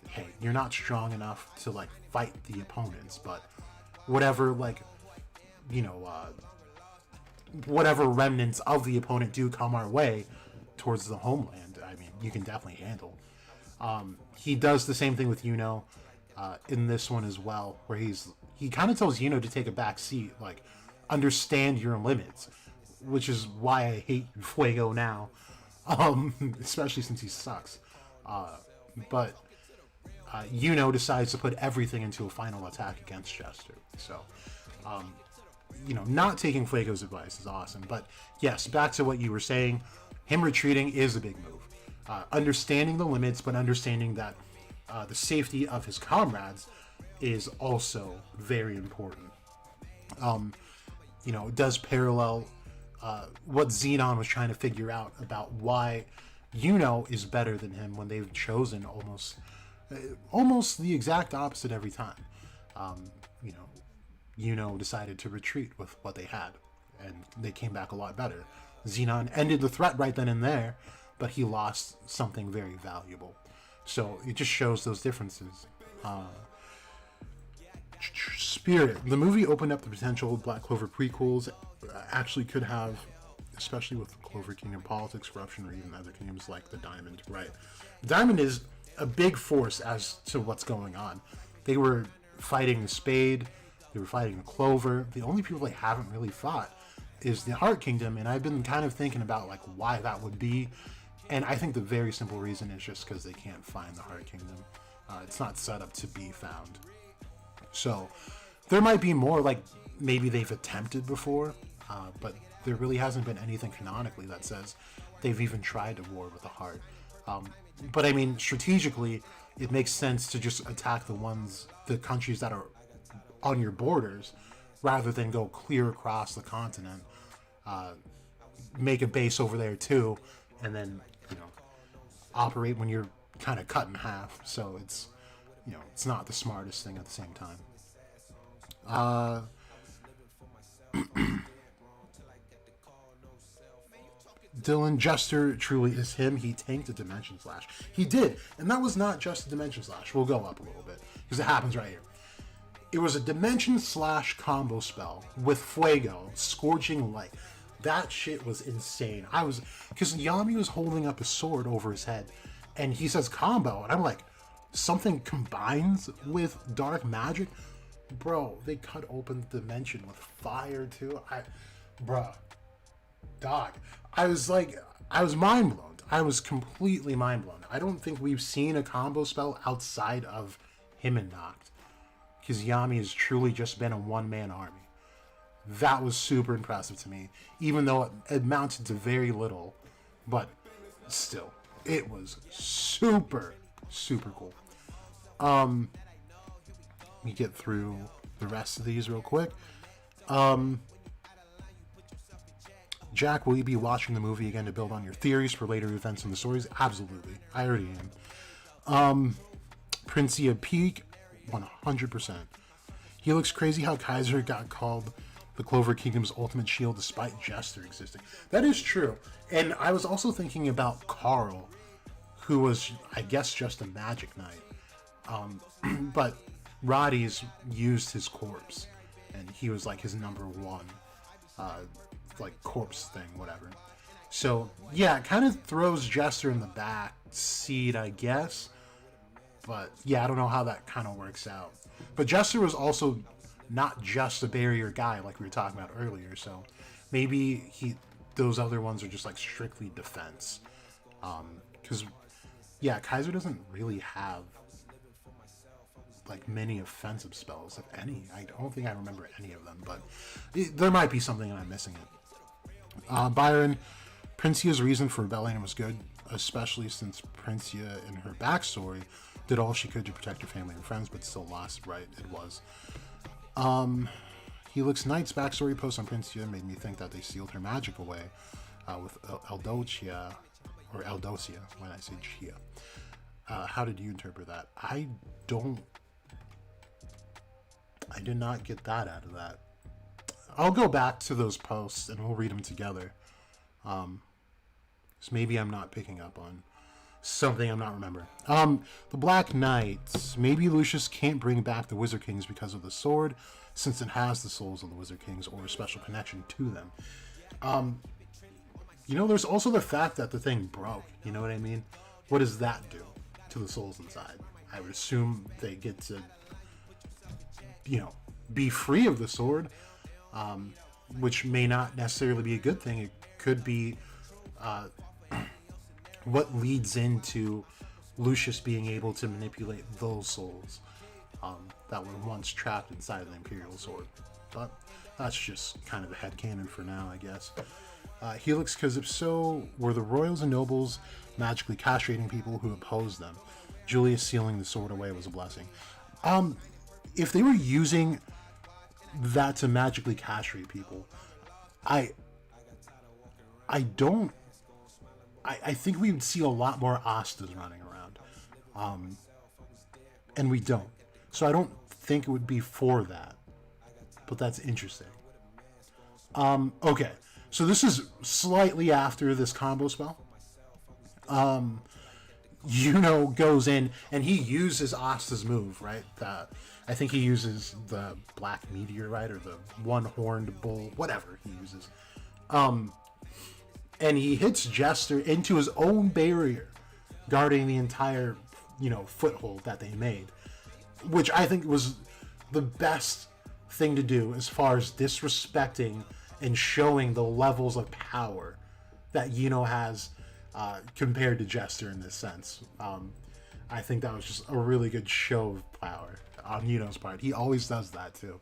A: hey, you're not strong enough to, like, fight the opponents, but whatever, like, whatever remnants of the opponent do come our way towards the homeland, I mean, you can definitely handle. He does the same thing with Yuno in this one as well, where he kind of tells Yuno to take a back seat, like, understand your limits, which is why I hate Fuego now, especially since he sucks. But Yuno decides to put everything into a final attack against Jester. So, not taking Fuego's advice is awesome. But yes, back to what you were saying, him retreating is a big move. Understanding the limits, but understanding that the safety of his comrades is also very important. It does parallel what Xenon was trying to figure out about why is better than him when they've chosen almost the exact opposite every time. Um, you know, decided to retreat with what they had, and they came back a lot better. Xenon ended the threat right then and there, but he lost something very valuable. So it just shows those differences. Spirit. The movie opened up the potential Black Clover prequels. Actually could have, especially with Clover Kingdom politics, corruption, or even other kingdoms like the Diamond. Right. Diamond is a big force as to what's going on. They were fighting the Spade. They were fighting the Clover. The only people they haven't really fought is the Heart Kingdom, and I've been kind of thinking about like why that would be. And I think the very simple reason is just because they can't find the Heart Kingdom. It's not set up to be found. So there might be more, like maybe they've attempted before, but there really hasn't been anything canonically that says they've even tried to war with the Heart. But I mean, strategically, it makes sense to just attack the countries that are on your borders, rather than go clear across the continent, make a base over there too, and then operate when you're kind of cut in half. So it's it's not the smartest thing at the same time. Dylan Jester truly is him. He tanked a Dimension Slash. He did, and that was not just a Dimension Slash. We'll go up a little bit because it happens right here. It was a Dimension Slash combo spell with Fuego, Scorching Light. That shit was insane. Because Yami was holding up a sword over his head, and he says combo, and I'm like, something combines with dark magic? Bro, they cut open the dimension with fire too. I was mind blown. I was completely mind blown. I don't think we've seen a combo spell outside of him and Noct, because Yami has truly just been a one-man army. That was super impressive to me, even though it amounted to very little, but still, it was super, super cool. Let me get through the rest of these real quick. Jack, will you be watching the movie again to build on your theories for later events in the stories? Absolutely. I already am. Princia Peak, 100%. He looks crazy how Kaiser got called the Clover Kingdom's ultimate shield despite Jester existing. That is true. And I was also thinking about Carl, who was, I guess, just a magic knight. But Roddy's used his corpse, and he was like his number one, like corpse thing, whatever. So yeah, it kind of throws Jester in the back seat, I guess. But yeah, I don't know how that kind of works out. But Jester was also not just a barrier guy like we were talking about earlier, so maybe those other ones are just like strictly defense. Because yeah, Kaiser doesn't really have like many offensive spells, if any. I don't think I remember any of them, but there might be something and I'm missing it. Byron, Princia's reason for rebellion was good, especially since Princia in her backstory did all she could to protect her family and friends, but still lost. Right, it was. Helix Knight's backstory post on Princia made me think that they sealed her magic away with Eldocia, or Eldocia when I say Chia. How did you interpret that? I did not get that out of that. I'll go back to those posts and we'll read them together. So maybe I'm not picking up on something I'm not remembering. The Black Knights. Maybe Lucius can't bring back the Wizard Kings because of the sword, since it has the souls of the Wizard Kings or a special connection to them. There's also the fact that the thing broke. You know what I mean? What does that do to the souls inside? I would assume they get to, be free of the sword, which may not necessarily be a good thing. It could be what leads into Lucius being able to manipulate those souls that were once trapped inside of the Imperial Sword. But that's just kind of a headcanon for now, I guess. Helix, because if so, were the royals and nobles magically castrating people who opposed them? Julius sealing the sword away was a blessing. If they were using that to magically castrate people, I don't I think we would see a lot more Astas running around. And we don't. So I don't think it would be for that. But that's interesting. Okay. So this is slightly after this combo spell. Goes in and he uses Asta's move, right? I think he uses the Black Meteorite or the One-Horned Bull, whatever he uses. And he hits Jester into his own barrier, guarding the entire, foothold that they made. Which I think was the best thing to do as far as disrespecting and showing the levels of power that Yuno has compared to Jester in this sense. I think that was just a really good show of power on Yuno's part. He always does that too.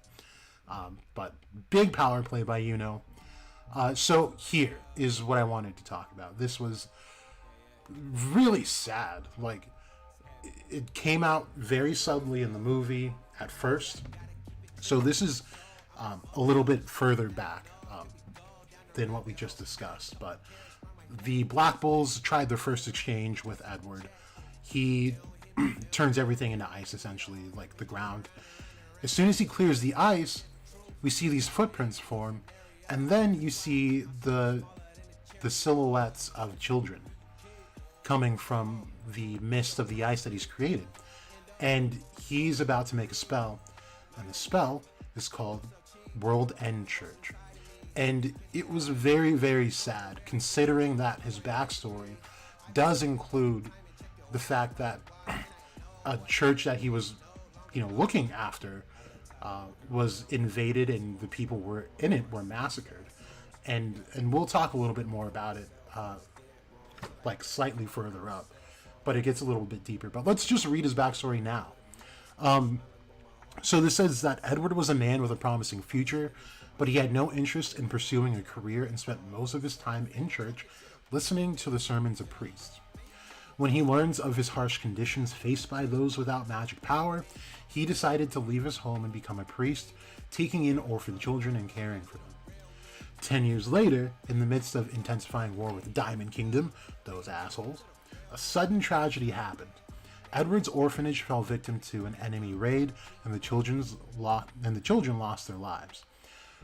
A: But big power play by Yuno. So here is what I wanted to talk about. This was really sad. Like, it came out very subtly in the movie at first. So this is a little bit further back than what we just discussed. But the Black Bulls tried their first exchange with Edward. He turns everything into ice, essentially, like the ground. As soon as he clears the ice, we see these footprints form, and then you see the silhouettes of children coming from the mist of the ice that he's created. And he's about to make a spell, and the spell is called World End Church. And it was very, very sad, considering that his backstory does include the fact that a church that he was, looking after was invaded, and the people were in it were massacred. And we'll talk a little bit more about it, slightly further up. But it gets a little bit deeper. But let's just read his backstory now. So this says that Edward was a man with a promising future, but he had no interest in pursuing a career and spent most of his time in church listening to the sermons of priests. When he learns of his harsh conditions faced by those without magic power, he decided to leave his home and become a priest, taking in orphan children and caring for them. 10 years later, in the midst of intensifying war with the Diamond Kingdom, those assholes, a sudden tragedy happened. Edward's orphanage fell victim to an enemy raid, and the children lost their lives.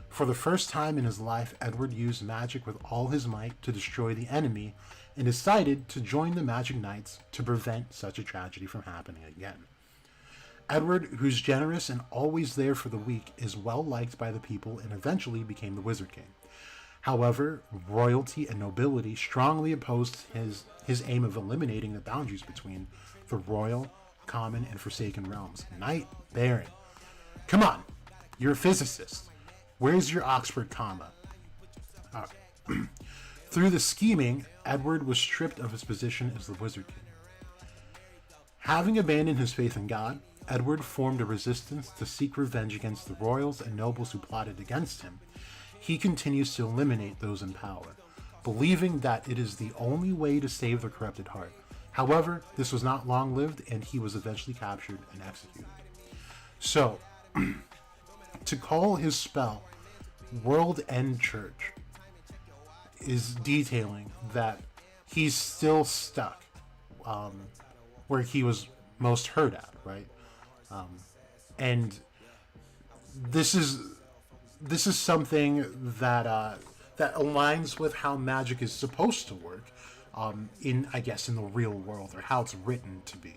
A: For the first time in his life, Edward used magic with all his might to destroy the enemy, and decided to join the Magic Knights to prevent such a tragedy from happening again. Edward, who's generous and always there for the weak, is well liked by the people and eventually became the Wizard King. However, royalty and nobility strongly opposed his aim of eliminating the boundaries between the royal, common, and forsaken realms. Knight Baron, come on, you're a physicist. Where's your Oxford comma? Through the scheming, Edward was stripped of his position as the Wizard King. Having abandoned his faith in God, Edward formed a resistance to seek revenge against the royals and nobles who plotted against him. He continues to eliminate those in power, believing that it is the only way to save the corrupted heart. However, this was not long-lived, and he was eventually captured and executed. So, to call his spell World End Church is detailing that he's still stuck where he was most hurt at, right? And this is something that that aligns with how magic is supposed to work in the real world, or how it's written to be,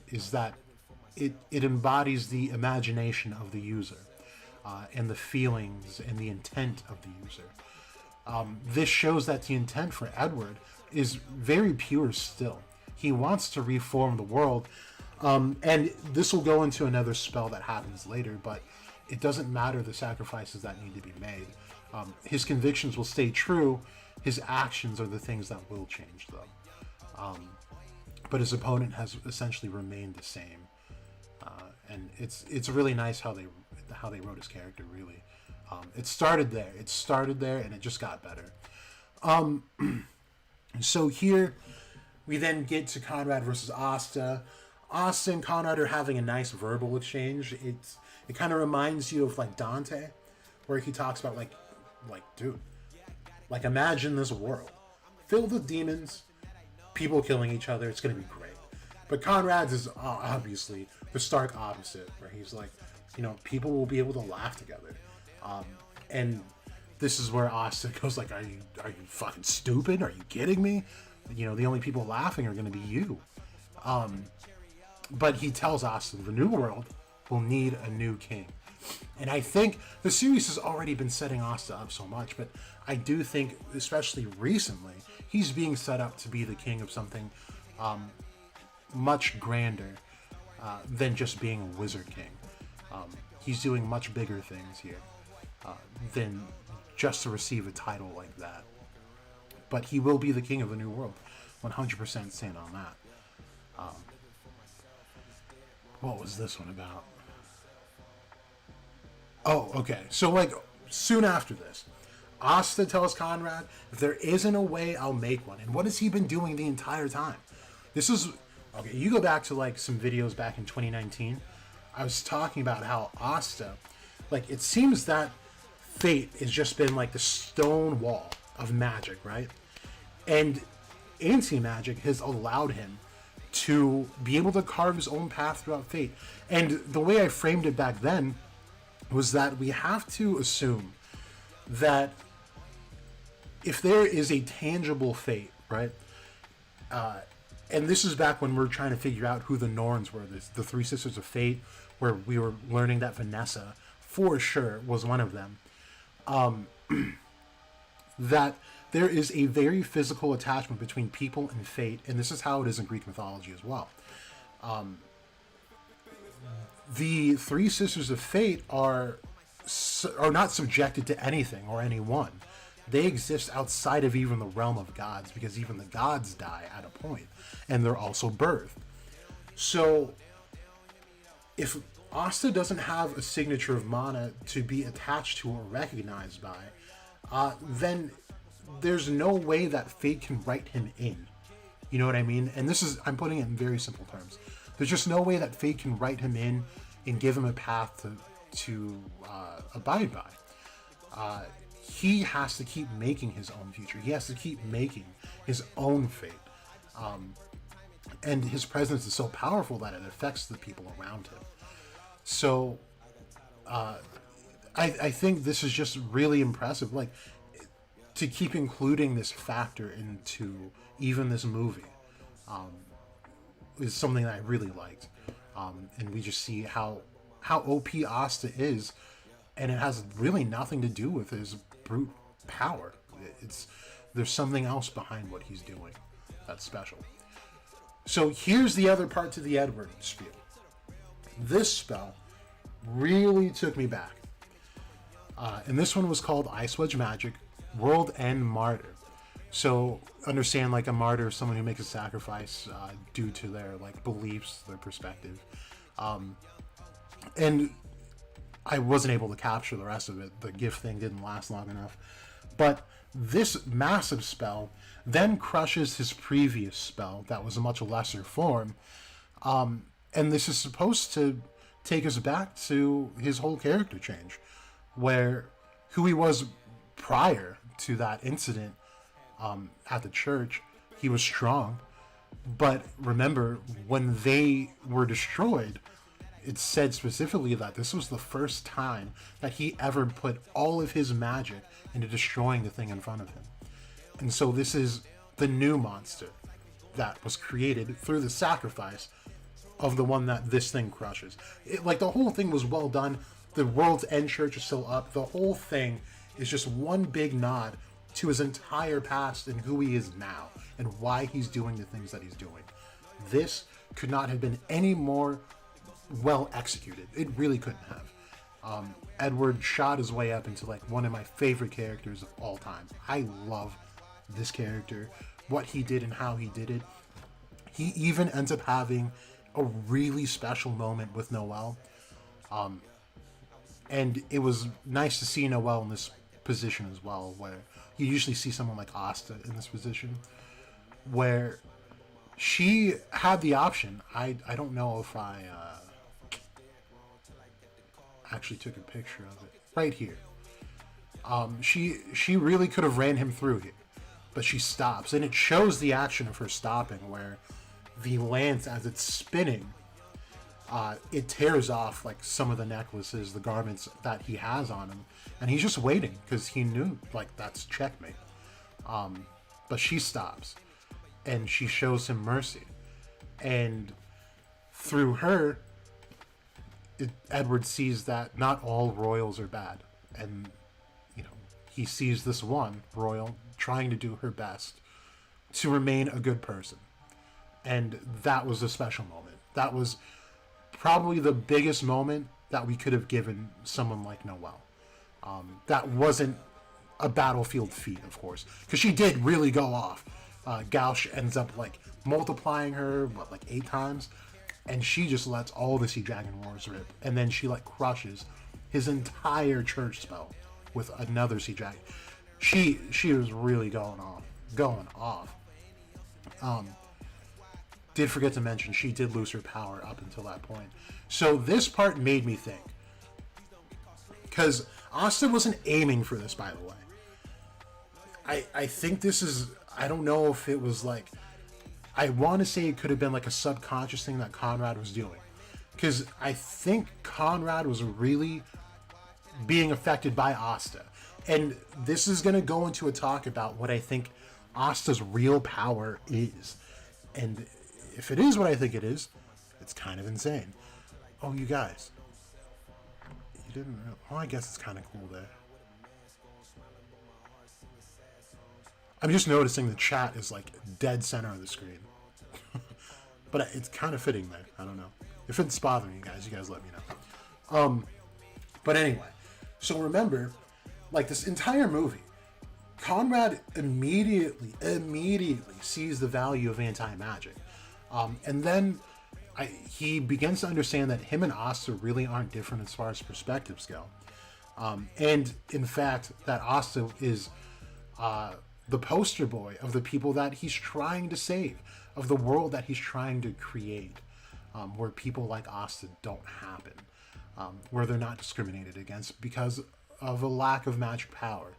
A: is that it embodies the imagination of the user and the feelings and the intent of the user. This shows that the intent for Edward is very pure still. He wants to reform the world, and this will go into another spell that happens later, but it doesn't matter the sacrifices that need to be made. His convictions will stay true. His actions are the things that will change, though. But his opponent has essentially remained the same, and it's really nice how they wrote his character. Really, it started there, and it just got better. So here we then get to Conrad versus Asta. Asta and Conrad are having a nice verbal exchange. It kind of reminds you of like Dante, where he talks about like dude, like imagine this world filled with demons people killing each other. It's going to be great. But Conrad's is obviously the stark opposite, where he's like, people will be able to laugh together. And this is where Asta goes like, are you fucking stupid? Are you kidding me? The only people laughing are going to be you. But he tells Asta the new world will need a new king. And I think the series has already been setting Asta up so much, but I do think, especially recently, he's being set up to be the king of something much grander than just being a wizard king. He's doing much bigger things here than just to receive a title like that. But he will be the king of the new world. 100% stand on that. What was this one about? Oh, okay. So, soon after this, Asta tells Conrad, if there isn't a way, I'll make one. And what has he been doing the entire time? This is... Okay, you go back to, some videos back in 2019. I was talking about how Asta... it seems that fate has just been, the stone wall of magic, right? And anti-magic has allowed him to be able to carve his own path throughout fate. And the way I framed it back then was that we have to assume that if there is a tangible fate, right? And this is back when we're trying to figure out who the Norns were, the Three Sisters of Fate, where we were learning that Vanessa, for sure, was one of them. That there is a very physical attachment between people and fate, and this is how it is in Greek mythology as well. The Three Sisters of Fate are not subjected to anything or anyone. They exist outside of even the realm of gods, because even the gods die at a point, and they're also birthed. So, if Asta doesn't have a signature of mana to be attached to or recognized by, then there's no way that fate can write him in. You know what I mean? And I'm putting it in very simple terms. There's just no way that fate can write him in and give him a path to abide by. He has to keep making his own future. He has to keep making his own fate. And his presence is so powerful that it affects the people around him. So, I think this is just really impressive. To keep including this factor into even this movie is something that I really liked. And we just see how OP Asta is, and it has really nothing to do with his brute power. There's something else behind what he's doing that's special. So here's the other part to the Edward spiel. This spell really took me back. And this one was called Ice Wedge Magic, World End Martyr. So understand, a martyr is someone who makes a sacrifice due to their beliefs, their perspective. And I wasn't able to capture the rest of it. The gift thing didn't last long enough. But this massive spell then crushes his previous spell that was a much lesser form. And this is supposed to take us back to his whole character change, where who he was prior to that incident at the church, he was strong. But remember, when they were destroyed, it said specifically that this was the first time that he ever put all of his magic into destroying the thing in front of him. And so this is the new monster that was created through the sacrifice of the one that this thing crushes. The whole thing was well done. The World's End Church is still up. The whole thing is just one big nod to his entire past and who he is now and why he's doing the things that he's doing. This could not have been any more well executed. It really couldn't have. Edward shot his way up into one of my favorite characters of all time. I love this character, what he did and how he did it. He even ends up having a really special moment with Noelle. And it was nice to see Noelle in this position as well, where you usually see someone like Asta in this position, where she had the option. I don't know if I actually took a picture of it right here. She really could have ran him through here, but she stops, and it shows the action of her stopping, where the lance, as it's spinning, it tears off like some of the necklaces, the garments that he has on him, and he's just waiting because he knew like that's checkmate. But she stops, and she shows him mercy, and through her, Edward sees that not all royals are bad, and he sees this one royal trying to do her best to remain a good person, and that was a special moment. That was probably the biggest moment that we could have given someone like Noelle. That wasn't a battlefield feat, of course, because she did really go off. Gauche ends up like multiplying her, like 8 times, and she just lets all the Sea Dragon Wars rip, and then she like crushes his entire church spell with another Sea Dragon. She was really going off. Did forget to mention she did lose her power up until that point. So this part made me think, because Asta wasn't aiming for this, by the way. I think this is, I don't know if it was like, I want to say it could have been like a subconscious thing that Conrad was doing, because I think Conrad was really being affected by Asta. And this is going to go into a talk about what I think Asta's real power is. And if it is what I think it is, it's kind of insane. Oh, you guys. You didn't know. Oh, I guess it's kind of cool there. I'm just noticing the chat is like dead center of the screen. But it's kind of fitting there. I don't know. If it's bothering you guys let me know. But anyway. So remember, like this entire movie, Conrad immediately sees the value of anti-magic. And then he begins to understand that him and Asta really aren't different as far as perspectives go. And in fact, that Asta is the poster boy of the people that he's trying to save, of the world that he's trying to create, where people like Asta don't happen, where they're not discriminated against because of a lack of magic power.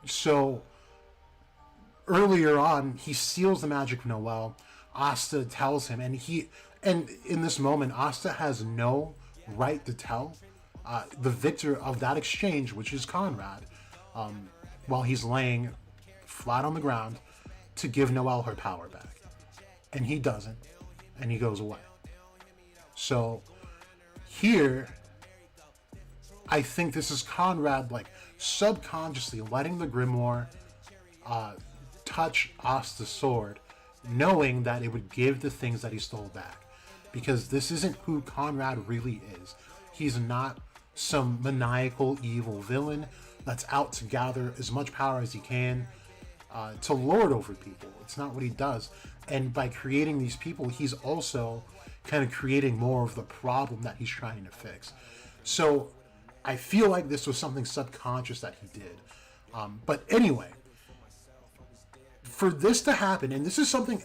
A: So earlier on, he steals the magic of Noelle. Asta tells him, and in this moment, Asta has no right to tell the victor of that exchange, which is Conrad, while he's laying flat on the ground, to give Noelle her power back. And he doesn't, and he goes away. So here, I think this is Conrad like subconsciously letting the grimoire touch Asta's sword, knowing that it would give the things that he stole back. Because this isn't who Conrad really is. He's not some maniacal evil villain that's out to gather as much power as he can to lord over people. It's not what he does. And by creating these people, he's also kind of creating more of the problem that he's trying to fix. So I feel like this was something subconscious that he did. But anyway, for this to happen, and this is something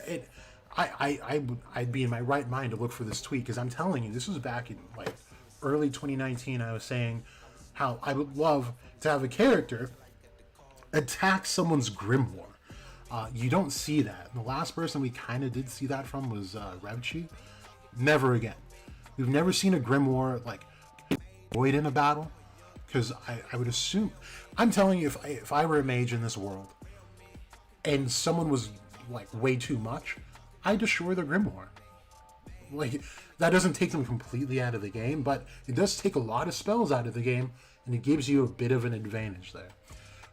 A: I'd be in my right mind to look for this tweet, because I'm telling you, this was back in like early 2019. I was saying how I would love to have a character attack someone's grimoire. You don't see that. The last person we kind of did see that from was Revchi. Never again. We've never seen a grimoire like void in a battle, because I would assume, I'm telling you, if I were a mage in this world and someone was like way too much, I'd destroy their grimoire. Like, that doesn't take them completely out of the game, but it does take a lot of spells out of the game, and it gives you a bit of an advantage there.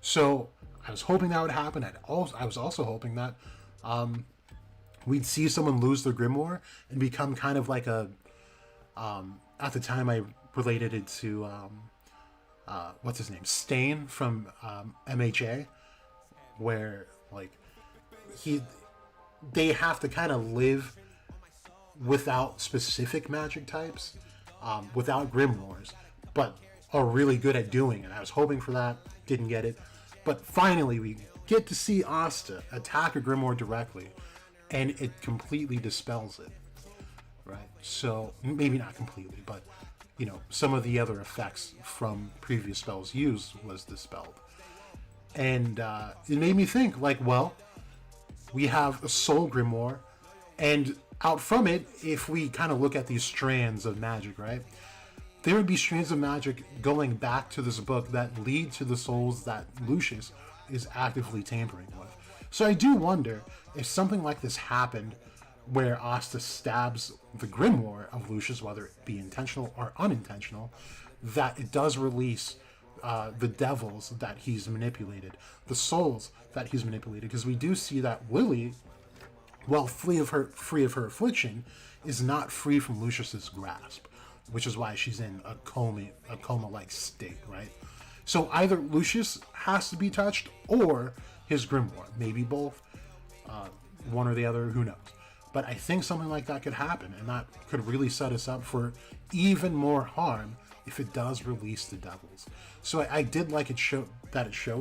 A: So I was hoping that would happen. I was also hoping that we'd see someone lose their grimoire and become kind of like a at the time I related it to what's his name, Stain from MHA, where like they have to kind of live without specific magic types, without grimoires, but are really good at doing it. I was hoping for that, didn't get it, but finally we get to see Asta attack a grimoire directly, and it completely dispels it, right? So maybe not completely, but some of the other effects from previous spells used was dispelled. And it made me think, like, well, we have a soul grimoire, and out from it, if we kind of look at these strands of magic, right? There would be strands of magic going back to this book that lead to the souls that Lucius is actively tampering with. So I do wonder if something like this happened where Asta stabs the grimoire of Lucius, whether it be intentional or unintentional, that it does release the devils that he's manipulated, the souls that he's manipulated, because we do see that Lily, while free of her affliction, is not free from Lucius's grasp, which is why she's in a coma-like state, right? So either Lucius has to be touched or his grimoire, maybe both, one or the other, who knows. But I think something like that could happen, and that could really set us up for even more harm if it does release the devils. So I did like it showed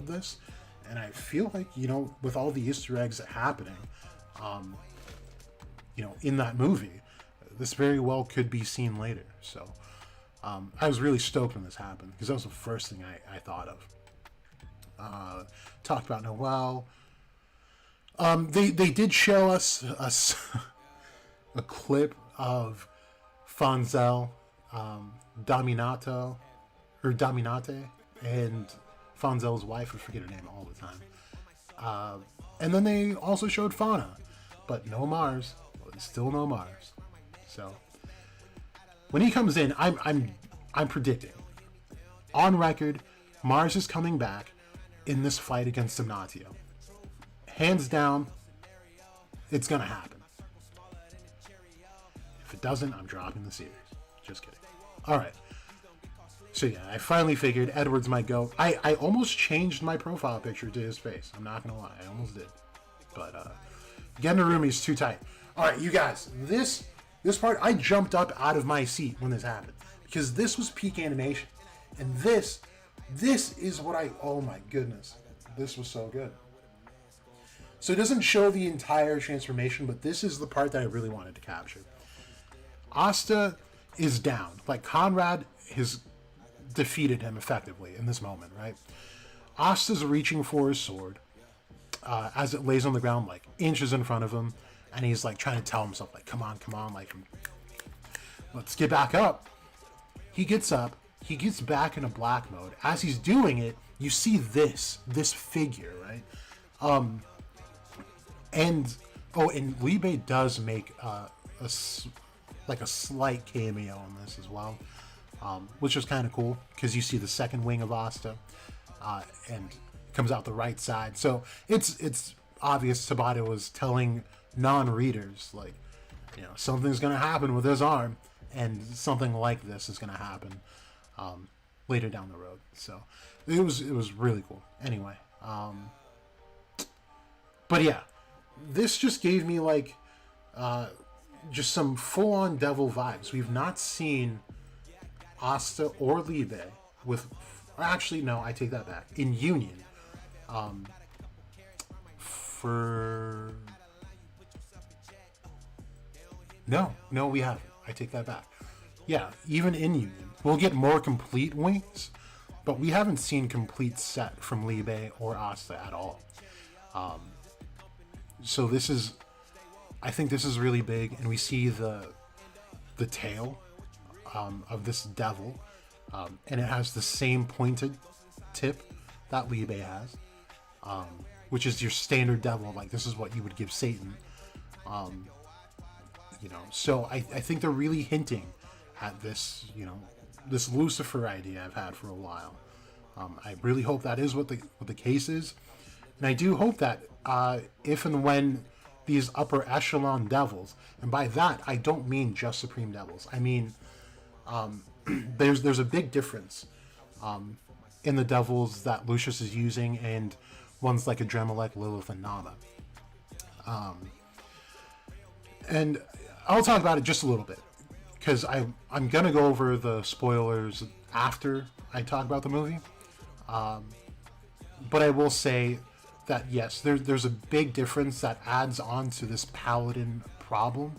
A: this, and I feel like, with all the Easter eggs happening, in that movie, this very well could be seen later. So I was really stoked when this happened, because that was the first thing I thought of. Talked about Noel. They did show us a clip of Fonzel, Dominate, and Fonzel's wife. I forget her name all the time. And then they also showed Fauna, but no Mars. Still no Mars. So when he comes in, I'm predicting, on record, Mars is coming back in this fight against Damnatio. Hands down, it's gonna happen. If it doesn't, I'm dropping the series. Just kidding. Alright. So yeah, I finally figured Edwards might go. I almost changed my profile picture to his face. I'm not gonna lie, I almost did. But getting a room is too tight. Alright, you guys, this part, I jumped up out of my seat when this happened, because this was peak animation. And this is what oh my goodness, this was so good. So it doesn't show the entire transformation, but this is the part that I really wanted to capture. Asta is down. Like, Conrad has defeated him effectively in this moment, right? Asta's reaching for his sword as it lays on the ground, like, inches in front of him, and he's, like, trying to tell himself, like, come on, like, let's get back up. He gets up. He gets back into black mode. As he's doing it, you see this figure, right? And Libe does make a slight cameo in this as well, which is kind of cool, because you see the second wing of Asta, and it comes out the right side. So it's obvious Tabata was telling non-readers, like, something's going to happen with his arm, and something like this is going to happen later down the road. So it was really cool. Anyway, but yeah, this just gave me, like, just some full-on devil vibes. We've not seen Asta or Libe with, or actually, no, I take that back, in union. No, we haven't. I take that back. Yeah, even in union. We'll get more complete wings, but we haven't seen complete set from Libe or Asta at all. So I think this is really big, and we see the tail of this devil, and it has the same pointed tip that Libe has, which is your standard devil. Like, this is what you would give Satan. So I think they're really hinting at this, this Lucifer idea I've had for a while. I really hope that is what the case is, and I do hope that if and when these upper echelon devils, and by that I don't mean just Supreme Devils, I mean there's a big difference in the devils that Lucius is using and ones like Adremelech, Lilith, and Nama. And I'll talk about it just a little bit, because I'm gonna go over the spoilers after I talk about the movie. But I will say that yes, there's a big difference that adds on to this paladin problem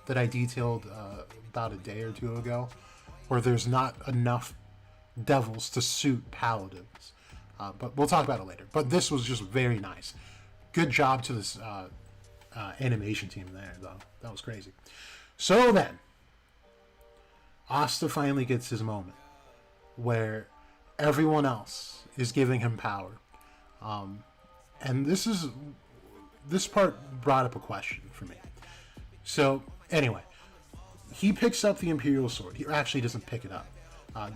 A: that I detailed about a day or two ago, where there's not enough devils to suit paladins. But we'll talk about it later. But this was just very nice. Good job to this animation team there, though. That was crazy. So then, Asta finally gets his moment where everyone else is giving him power. And this part brought up a question for me. So, anyway, he picks up the Imperial Sword. He actually doesn't pick it up.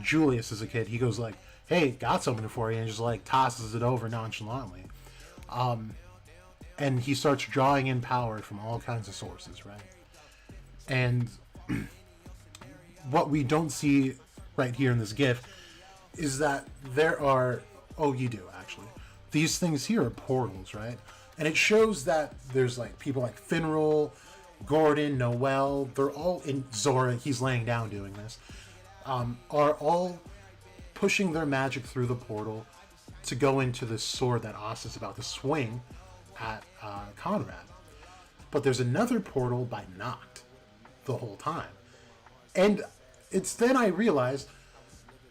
A: Julius, as a kid, he goes like, hey, got something for you, and just like tosses it over nonchalantly. And he starts drawing in power from all kinds of sources, right? And what we don't see right here in this GIF is that there are, oh, you do actually. These things here are portals, right? And it shows that there's like people like Finral, Gordon, Noel, they're all in Zora, he's laying down doing this, are all pushing their magic through the portal to go into the sword that Asta's about to swing at Conrad. But there's another portal by Noct the whole time. And it's then I realized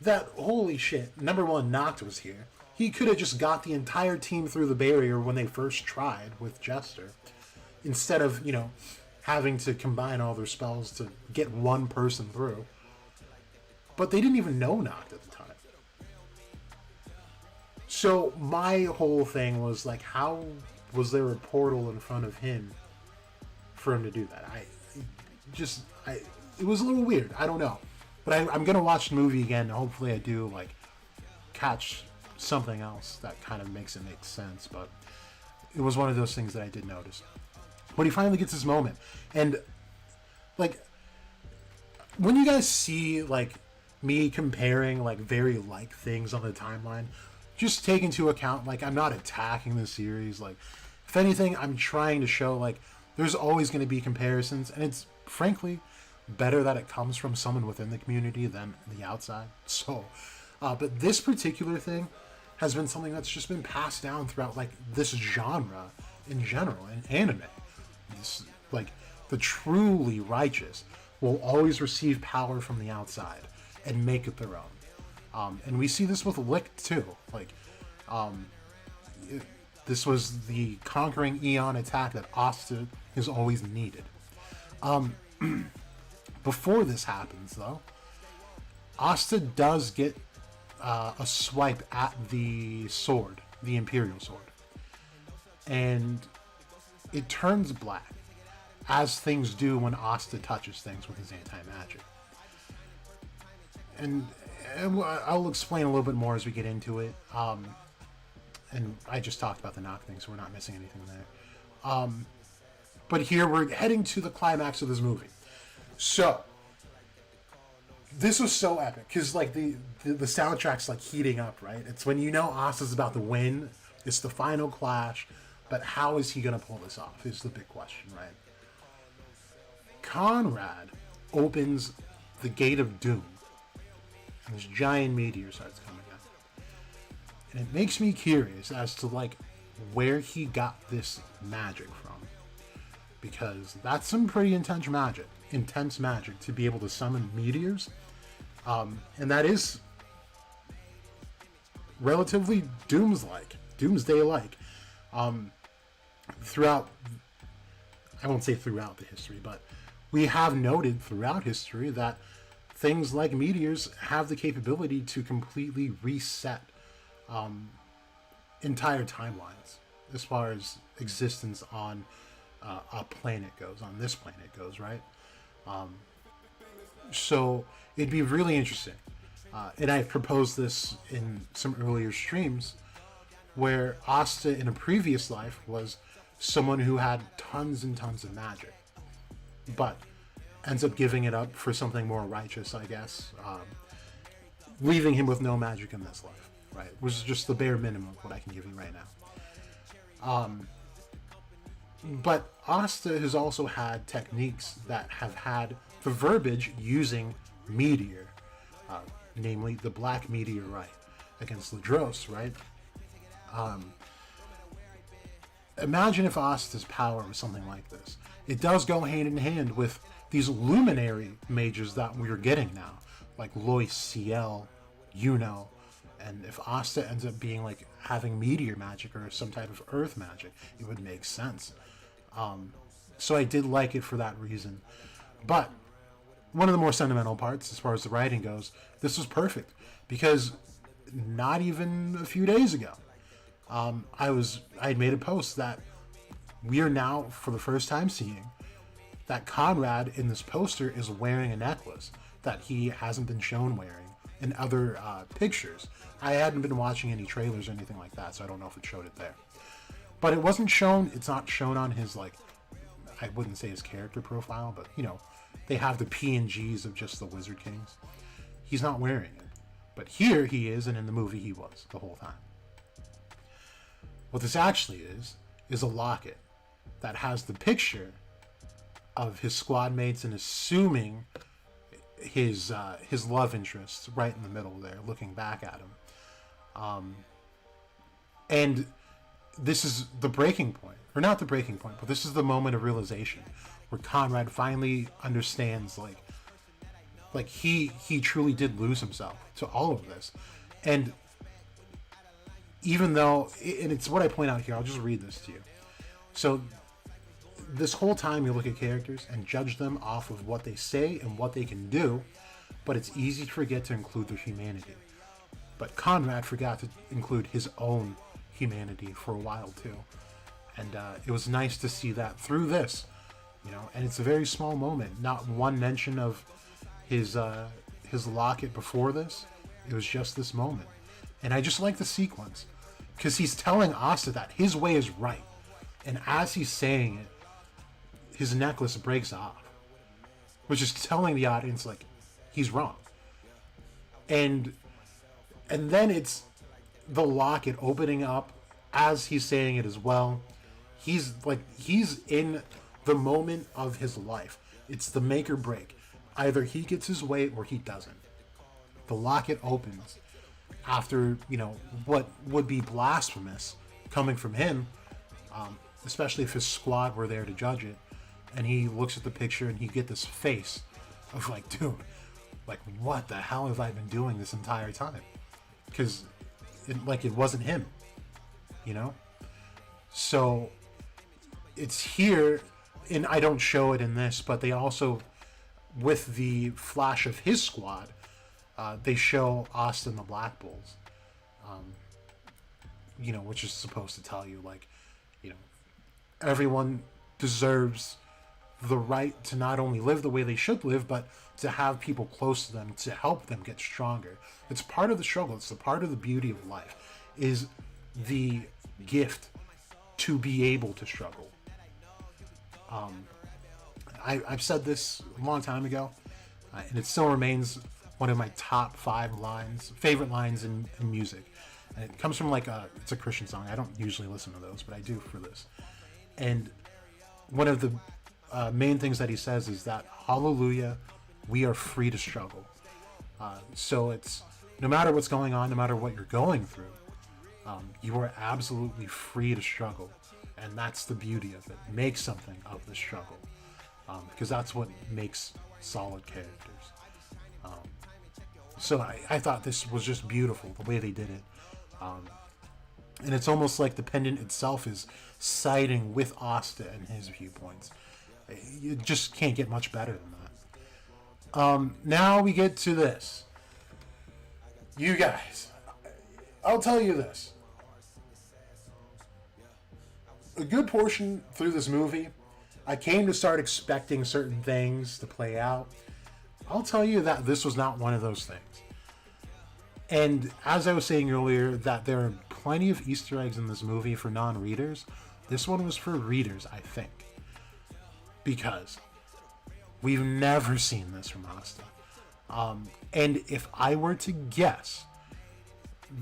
A: that, holy shit, number one, Noct was here. He could have just got the entire team through the barrier when they first tried with Jester, instead of, you know, having to combine all their spells to get one person through. But they didn't even know Noct at the time. So my whole thing was like, how was there a portal in front of him for him to do that? It was a little weird. I don't know. But I'm going to watch the movie again. And hopefully I do like catch something else that kind of makes it make sense. But it was one of those things that I did notice. When he finally gets his moment. And like, when you guys see like me comparing like very like things on the timeline, just take into account, like, I'm not attacking the series. Like, if anything, I'm trying to show, like, there's always going to be comparisons. And it's, frankly, better that it comes from someone within the community than the outside. So, but this particular thing has been something that's just been passed down throughout, like, this genre in general, in anime. This, like, the truly righteous will always receive power from the outside and make it their own. And we see this with Lick too. Like, this was the conquering Eon attack that Asta has always needed. Before this happens, though, Asta does get a swipe at the sword, the Imperial Sword. And it turns black, as things do when Asta touches things with his anti-magic. And I'll explain a little bit more as we get into it. And I just talked about the Noct thing, so we're not missing anything there. But here we're heading to the climax of this movie. So, this was so epic, because like the soundtrack's like heating up, right? It's when you know Asta's about to win. It's the final clash. But how is he going to pull this off is the big question, right? Conrad opens the Gate of Doom. And this giant meteor starts coming up. And it makes me curious as to, like, where he got this magic from. Because that's some pretty intense magic to be able to summon meteors. And that is relatively Doomsday-like. Throughout, I won't say throughout the history, but we have noted throughout history that things like meteors have the capability to completely reset entire timelines as far as existence on a planet goes, on this planet goes, right? So it'd be really interesting. And I proposed this in some earlier streams where Asta in a previous life was someone who had tons and tons of magic, but ends up giving it up for something more righteous, I guess, leaving him with no magic in this life, right? Which is just the bare minimum of what I can give you right now. But Asta has also had techniques that have had the verbiage using meteor, namely the Black Meteorite against Ladros, right? Imagine if Asta's power was something like this. It does go hand in hand with these luminary mages that we're getting now, like Lois, Ciel, Yuno, And if Asta ends up being like having meteor magic or some type of earth magic, it would make sense. So I did like it for that reason. But one of the more sentimental parts, as far as the writing goes, this was perfect because not even a few days ago, I had made a post that we are now for the first time seeing that Conrad in this poster is wearing a necklace that he hasn't been shown wearing in other pictures. I hadn't been watching any trailers or anything like that, so I don't know if it showed it there. But it wasn't shown, it's not shown on his, like, I wouldn't say his character profile, but, you know, they have the PNGs of just the Wizard Kings. He's not wearing it. But here he is, and in the movie he was the whole time. What this actually is a locket that has the picture of his squad mates and assuming his love interest right in the middle there, looking back at him. And this is the breaking point, or not the breaking point, but this is the moment of realization where Conrad finally understands, like he truly did lose himself to all of this. And even though, and it's what I point out here, I'll just read this to you. So this whole time you look at characters and judge them off of what they say and what they can do, but it's easy to forget to include their humanity. But Conrad forgot to include his own humanity for a while too. And it was nice to see that through this, you know, and it's a very small moment. Not one mention of his locket before this. It was just this moment. And I just like the sequence because he's telling Asta that his way is right. And as he's saying it, his necklace breaks off, which is telling the audience, like, he's wrong. And then it's the locket opening up as he's saying it as well. He's in the moment of his life. It's the make or break. Either he gets his way or he doesn't. The locket opens after, you know, what would be blasphemous coming from him, especially if his squad were there to judge it. And he looks at the picture and you get this face of like, dude, like, what the hell have I been doing this entire time? Because it wasn't him, you know? So it's here, and I don't show it in this, but they also, with the flash of his squad, they show Asta and the Black Bulls, you know, which is supposed to tell you, like, you know, everyone deserves the right to not only live the way they should live, but to have people close to them to help them get stronger. It's part of the struggle. It's the part of the beauty of life, is the gift to be able to struggle. I've said this a long time ago, and it still remains one of my top 5 favorite lines in music. And it comes from it's a Christian song. I don't usually listen to those, but I do for this. And one of the main things that he says is that, hallelujah, we are free to struggle. So it's, no matter what's going on, no matter what you're going through, you are absolutely free to struggle. And that's the beauty of it. Make something of the struggle. Because that's what makes solid characters. So I thought this was just beautiful, the way they did it. And it's almost like the pendant itself is siding with Asta and his viewpoints. You just can't get much better than that. Now we get to this. You guys, I'll tell you this. A good portion through this movie, I came to start expecting certain things to play out. I'll tell you that this was not one of those things. And as I was saying earlier, that there are plenty of Easter eggs in this movie for non-readers. This one was for readers, I think. Because we've never seen this from Asta. And if I were to guess,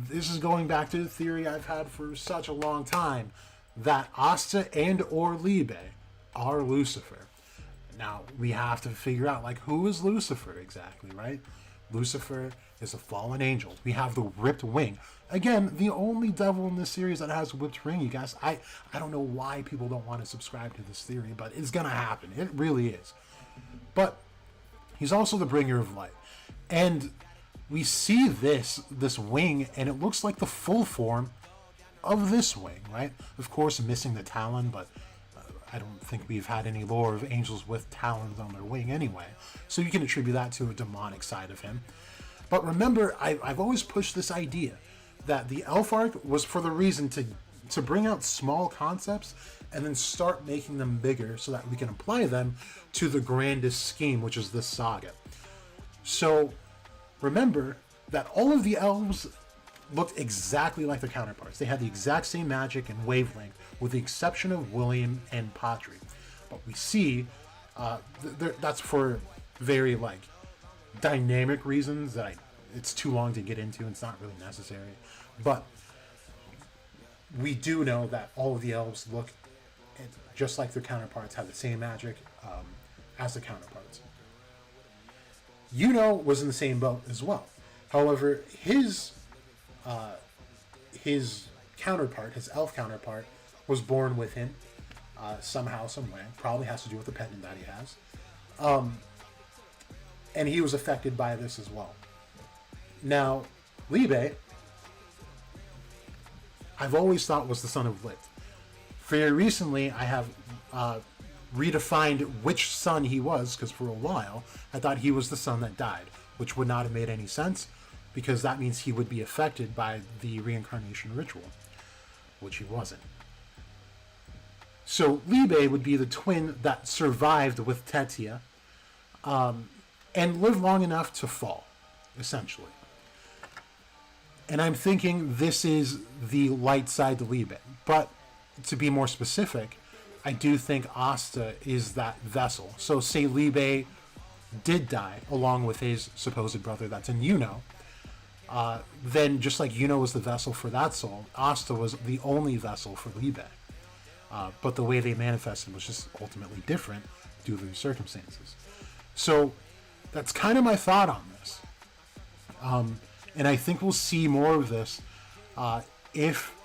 A: this is going back to the theory I've had for such a long time, that Asta and or Liebe are Lucifer. Now, we have to figure out, like, who is Lucifer exactly, right? Lucifer is a fallen angel. We have the ripped wing. Again, the only devil in this series that has a whipped ring, you guys. I don't know why people don't want to subscribe to this theory, but it's going to happen. It really is. But he's also the bringer of light. And we see this wing, and it looks like the full form of this wing, right? Of course, missing the talon, but I don't think we've had any lore of angels with talons on their wing anyway. So you can attribute that to a demonic side of him. But remember, I've always pushed this idea that the elf arc was for the reason to bring out small concepts and then start making them bigger so that we can apply them to the grandest scheme, which is this saga. So remember that all of the elves looked exactly like their counterparts. They had the exact same magic and wavelength, with the exception of William and Patry. But we see that's for very like dynamic reasons that it's too long to get into. It's not really necessary. But we do know that all of the elves look just like their counterparts, have the same magic as the counterparts. Was in the same boat as well. However, his counterpart, his elf counterpart, was born with him somehow, some way. Probably has to do with the pendant that he has. And he was affected by this as well. Now, Libe, I've always thought was the son of Lit. Very recently, I have redefined which son he was, because for a while, I thought he was the son that died, which would not have made any sense, because that means he would be affected by the reincarnation ritual, which he wasn't. So Libe would be the twin that survived with Tetia, and lived long enough to fall, essentially. And I'm thinking this is the light side to Libe. But to be more specific, I do think Asta is that vessel. So say Libe did die along with his supposed brother that's in then just like Yuno was the vessel for that soul, Asta was the only vessel for Libe. But the way they manifested was just ultimately different due to the circumstances. So that's kind of my thought on this. And I think we'll see more of this if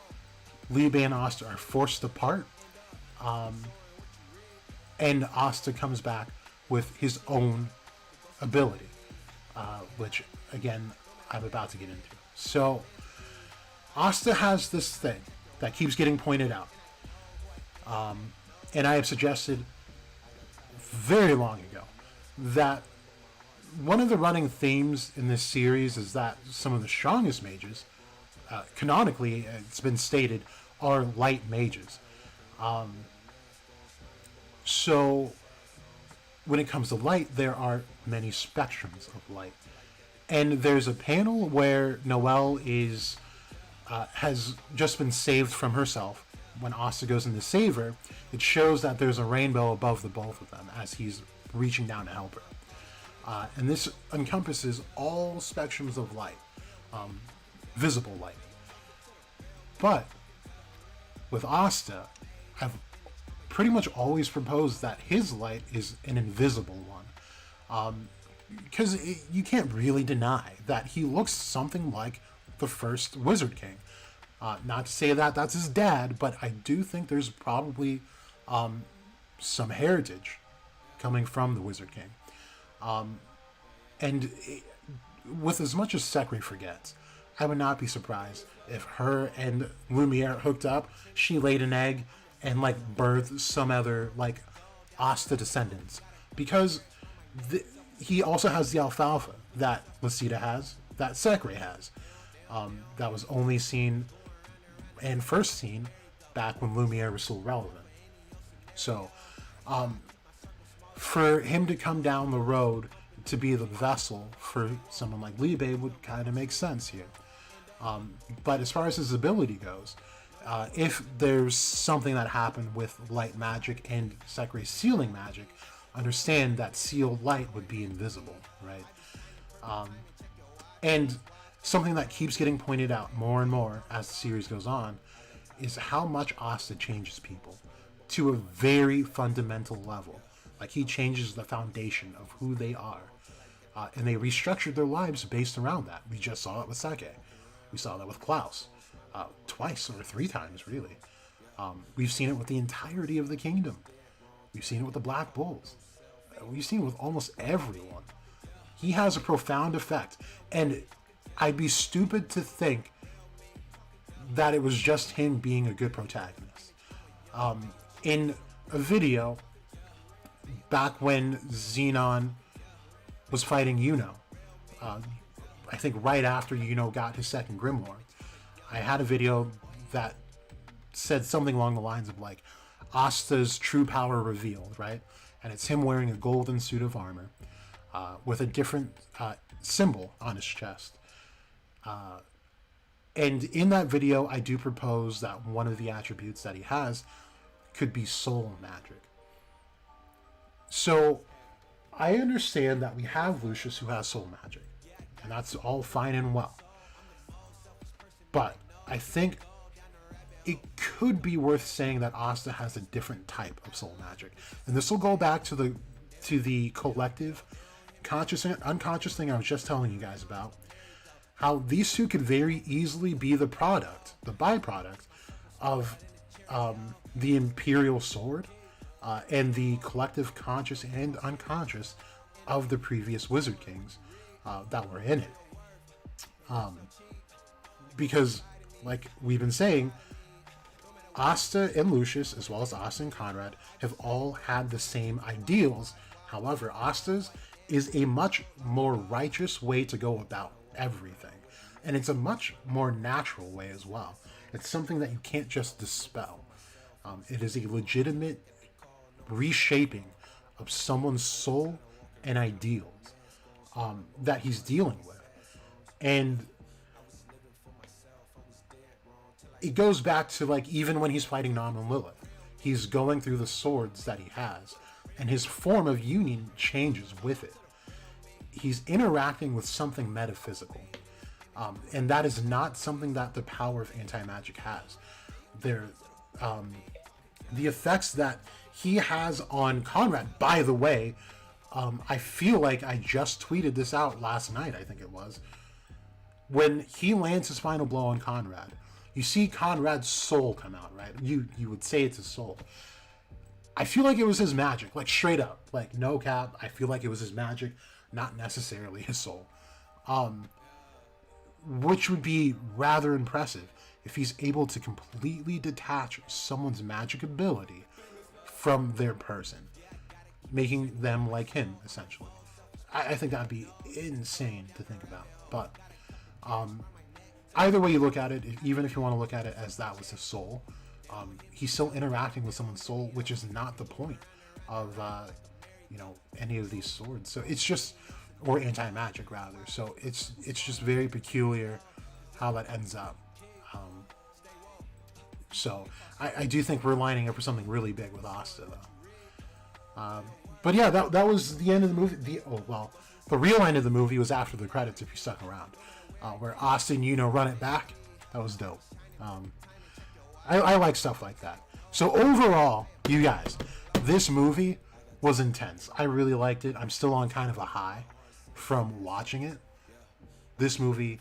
A: Libe and Asta are forced apart. And Asta comes back with his own ability, which, again, I'm about to get into. So, Asta has this thing that keeps getting pointed out. And I have suggested very long ago that one of the running themes in this series is that some of the strongest mages, canonically, it's been stated, are light mages. So, when it comes to light, there are many spectrums of light. And there's a panel where Noelle has just been saved from herself. When Asta goes in to save her, it shows that there's a rainbow above the both of them as he's reaching down to help her. And this encompasses all spectrums of light, visible light. But with Asta, I've pretty much always proposed that his light is an invisible one. Because you can't really deny that he looks something like the first Wizard King. Not to say that that's his dad, but I do think there's probably some heritage coming from the Wizard King. With as much as Sekre forgets, I would not be surprised if her and Lumiere hooked up, she laid an egg, and birthed some other Asta descendants. Because he also has the alfalfa that Lucida has, that Sekre has. That was only seen and first seen back when Lumiere was still relevant. So, for him to come down the road to be the vessel for someone like Libe would kind of make sense here. But as far as his ability goes, if there's something that happened with light magic and Sekre's sealing magic, understand that sealed light would be invisible, right? And something that keeps getting pointed out more and more as the series goes on is how much Asta changes people to a very fundamental level. He changes the foundation of who they are. And they restructured their lives based around that. We just saw it with Seke. We saw that with Klaus. Twice or 3 times, really. We've seen it with the entirety of the kingdom. We've seen it with the Black Bulls. We've seen it with almost everyone. he has a profound effect. And I'd be stupid to think that it was just him being a good protagonist. In a video, back when Xenon was fighting Uno, I think right after Uno got his second grimoire, I had a video that said something along the lines of like, Asta's true power revealed, right? And it's him wearing a golden suit of armor with a different symbol on his chest. And in that video, I do propose that one of the attributes that he has could be soul magic. So I understand that we have Lucius who has soul magic, and that's all fine and well. But I think it could be worth saying that Asta has a different type of soul magic. And this will go back to the collective conscious and unconscious thing I was just telling you guys about. How these two could very easily be the byproduct of the Imperial Sword and the collective conscious and unconscious of the previous Wizard Kings that were in it. Because, like we've been saying, Asta and Lucius, as well as Asta and Conrad, have all had the same ideals. However, Asta's is a much more righteous way to go about everything. And it's a much more natural way as well. It's something that you can't just dispel. It is a legitimate reshaping of someone's soul and ideals that he's dealing with. And it goes back to, like, even when he's fighting Nam and Lilith, he's going through the swords that he has, and his form of union changes with it. He's interacting with something metaphysical. And that is not something that the power of anti-magic has. The effects that he has on Conrad, by the way, I feel like I just tweeted this out last night, I think it was. When he lands his final blow on Conrad, you see Conrad's soul come out, right? You would say it's his soul. I feel like it was his magic, like straight up, like no cap. I feel like it was his magic, not necessarily his soul. Which would be rather impressive if he's able to completely detach someone's magic ability from their person, making them like him, essentially. I think that'd be insane to think about. But either way you look at it, even if you want to look at it as that was his soul, he's still interacting with someone's soul, which is not the point of any of these swords. So it's just, or anti-magic rather. So it's just very peculiar how that ends up. So I do think we're lining up for something really big with Asta, though. But yeah, that was the end of the movie. The real end of the movie was after the credits, if you stuck around, where Asta and Uno run it back. That was dope. I like stuff like that. So overall, you guys, this movie was intense. I really liked it. I'm still on kind of a high from watching it. This movie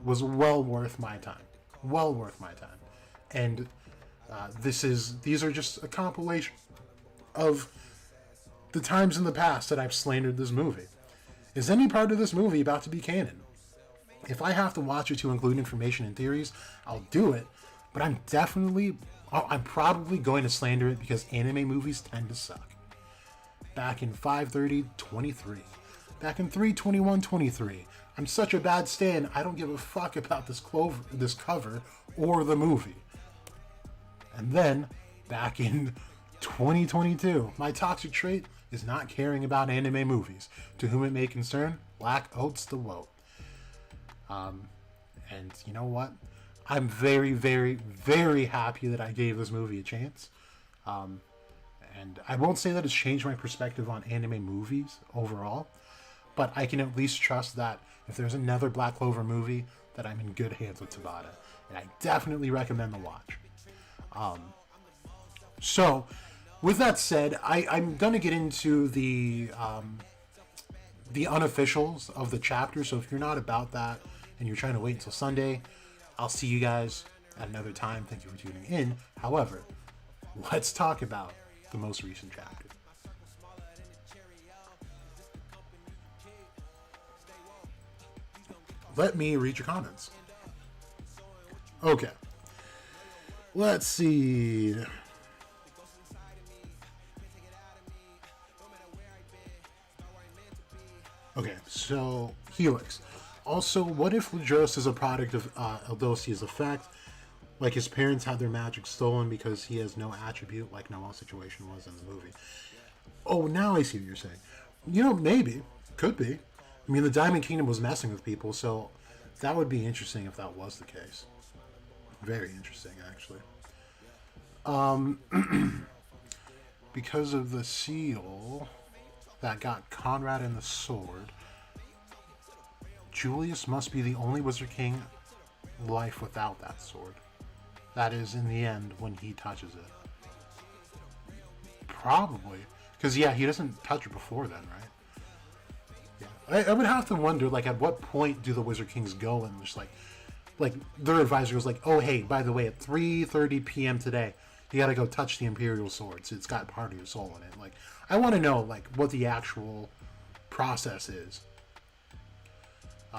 A: was well worth my time. Well worth my time. And these are just a compilation of the times in the past that I've slandered this movie. Is any part of this movie about to be canon? If I have to watch it to include information and theories, I'll do it. But I'm probably going to slander it because anime movies tend to suck. Back in 5/30/23. Back in 3/21/23. I'm such a bad stan, I don't give a fuck about this cover or the movie. And then, back in 2022, my toxic trait is not caring about anime movies. To whom it may concern, Black Oats the Woat. And you know what? I'm very, very, very happy that I gave this movie a chance. And I won't say that it's changed my perspective on anime movies overall, but I can at least trust that if there's another Black Clover movie, that I'm in good hands with Tabata. And I definitely recommend the watch. So, with that said, I'm going to get into the unofficials of the chapter. So if you're not about that and you're trying to wait until Sunday, I'll see you guys at another time. Thank you for tuning in. However, let's talk about the most recent chapter. let me read your comments. Okay. Let's see. Okay, so Helix. Also, what if Ludros is a product of Eldosia's effect? Like his parents had their magic stolen because he has no attribute, like Noel's situation was in the movie. Oh, now I see what you're saying. You know, maybe. Could be. I mean, the Diamond Kingdom was messing with people, so that would be interesting if that was the case. Very interesting, actually. Because of the seal that got Conrad and the sword, Julius must be the only Wizard King life without that sword. That is, in the end, when he touches it. Probably. Because, yeah, he doesn't touch it before then, right? Yeah. I would have to wonder, like, at what point do the Wizard Kings go and just, like their advisor was like, oh, hey, by the way, at 3:30 p.m. today, you gotta go touch the Imperial Sword. So it's got part of your soul in it. Like, I want to know, like, what the actual process is.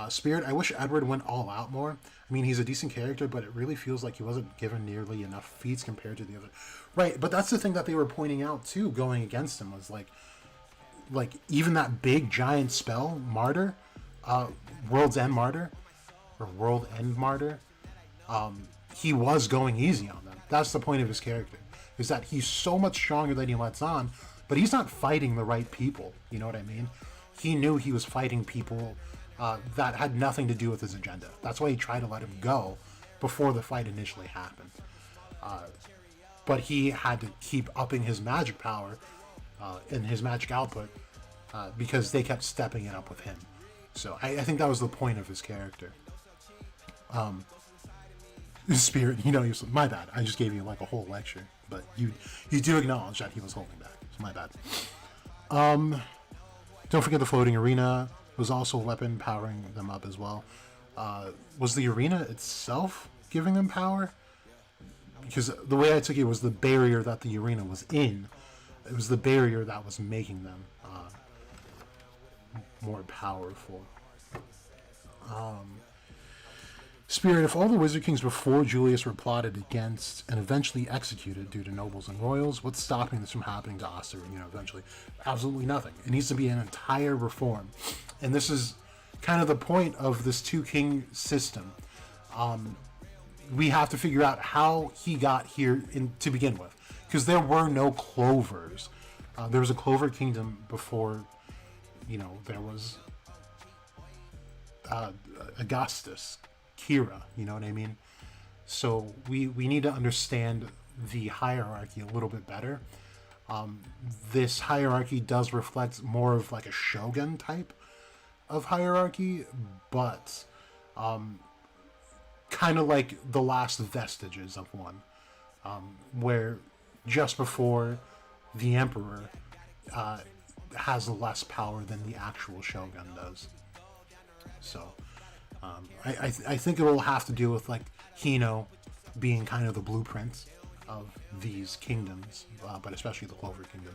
A: Spirit, I wish Edward went all out more. I mean, he's a decent character, but it really feels like he wasn't given nearly enough feats compared to the other. Right, but that's the thing that they were pointing out, too, going against him, was, like even that big, giant spell, Martyr, World's End Martyr, or World End Martyr, he was going easy on them. That's the point of his character, is that he's so much stronger than he lets on, but he's not fighting the right people, you know what I mean? He knew he was fighting people that had nothing to do with his agenda. That's why he tried to let him go before the fight initially happened. But he had to keep upping his magic power and his magic output because they kept stepping it up with him. So I think that was the point of his character. Spirit, you know, my bad. I just gave you like a whole lecture, but you do acknowledge that he was holding back. So my bad. Don't forget the floating arena was also a weapon powering them up as well. Was the arena itself giving them power? Because the way I took it was the barrier that the arena was in. It was the barrier that was making them more powerful. Spirit, if all the Wizard Kings before Julius were plotted against and eventually executed due to nobles and royals, what's stopping this from happening to Asta, eventually? Absolutely nothing. It needs to be an entire reform. And this is kind of the point of this two-king system. We have to figure out how he got here to begin with. Because there were no Clovers. There was a Clover kingdom before, there was Augustus. Kira, you know what I mean? So we need to understand the hierarchy a little bit better. This hierarchy does reflect more of like a shogun type of hierarchy, but kind of like the last vestiges of one, where just before the emperor has less power than the actual shogun does. So I think it will have to do with like Hino being kind of the blueprint of these kingdoms, but especially the Clover Kingdom.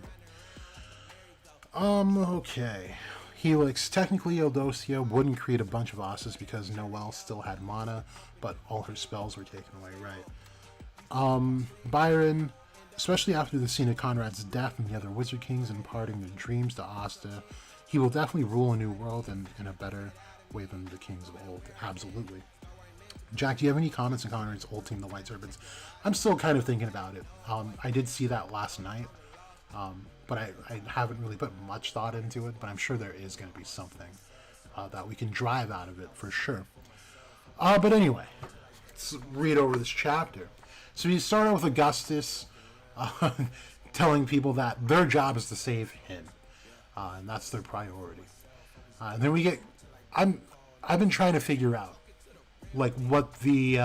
A: Okay. Helix. Technically, Eldosia wouldn't create a bunch of Astas because Noelle still had mana, but all her spells were taken away, right? Byron. Especially after the scene of Conrad's death and the other Wizard Kings imparting their dreams to Asta, he will definitely rule a new world and in a better way than the kings of old. Absolutely. Jack, do you have any comments on Conrad's old team, the White Serpents? I'm still kind of thinking about it. I did see that last night, but I haven't really put much thought into it, but I'm sure there is going to be something that we can drive out of it for sure. But anyway, let's read over this chapter. So we start out with Augustus telling people that their job is to save him, and that's their priority. And then we get... I've been trying to figure out like what the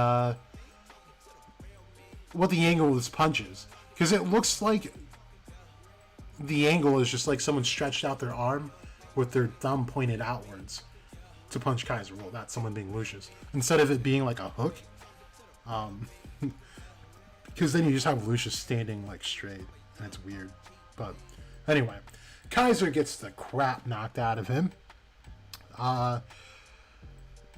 A: angle of this punch is, because it looks like the angle is just like someone stretched out their arm with their thumb pointed outwards to punch Kaiser. Well, that's someone being Lucius instead of it being like a hook, because then you just have Lucius standing like straight and it's weird. But anyway, Kaiser gets the crap knocked out of him.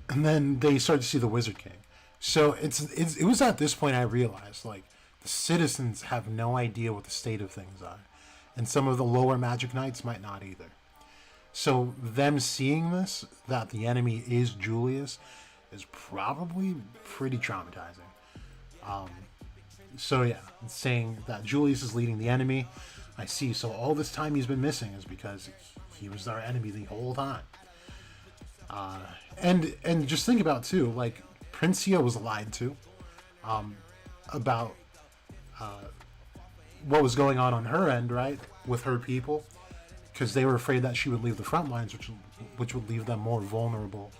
A: And then they start to see the Wizard King. So it was at this point I realized, like, the citizens have no idea what the state of things are. And some of the lower Magic Knights might not either. So them seeing this, that the enemy is Julius, is probably pretty traumatizing. So yeah, saying that Julius is leading the enemy, I see. So all this time he's been missing is because he was our enemy the whole time. And just think about too, like Princia was lied to about what was going on her end, right, with her people, because they were afraid that she would leave the front lines, which would leave them more vulnerable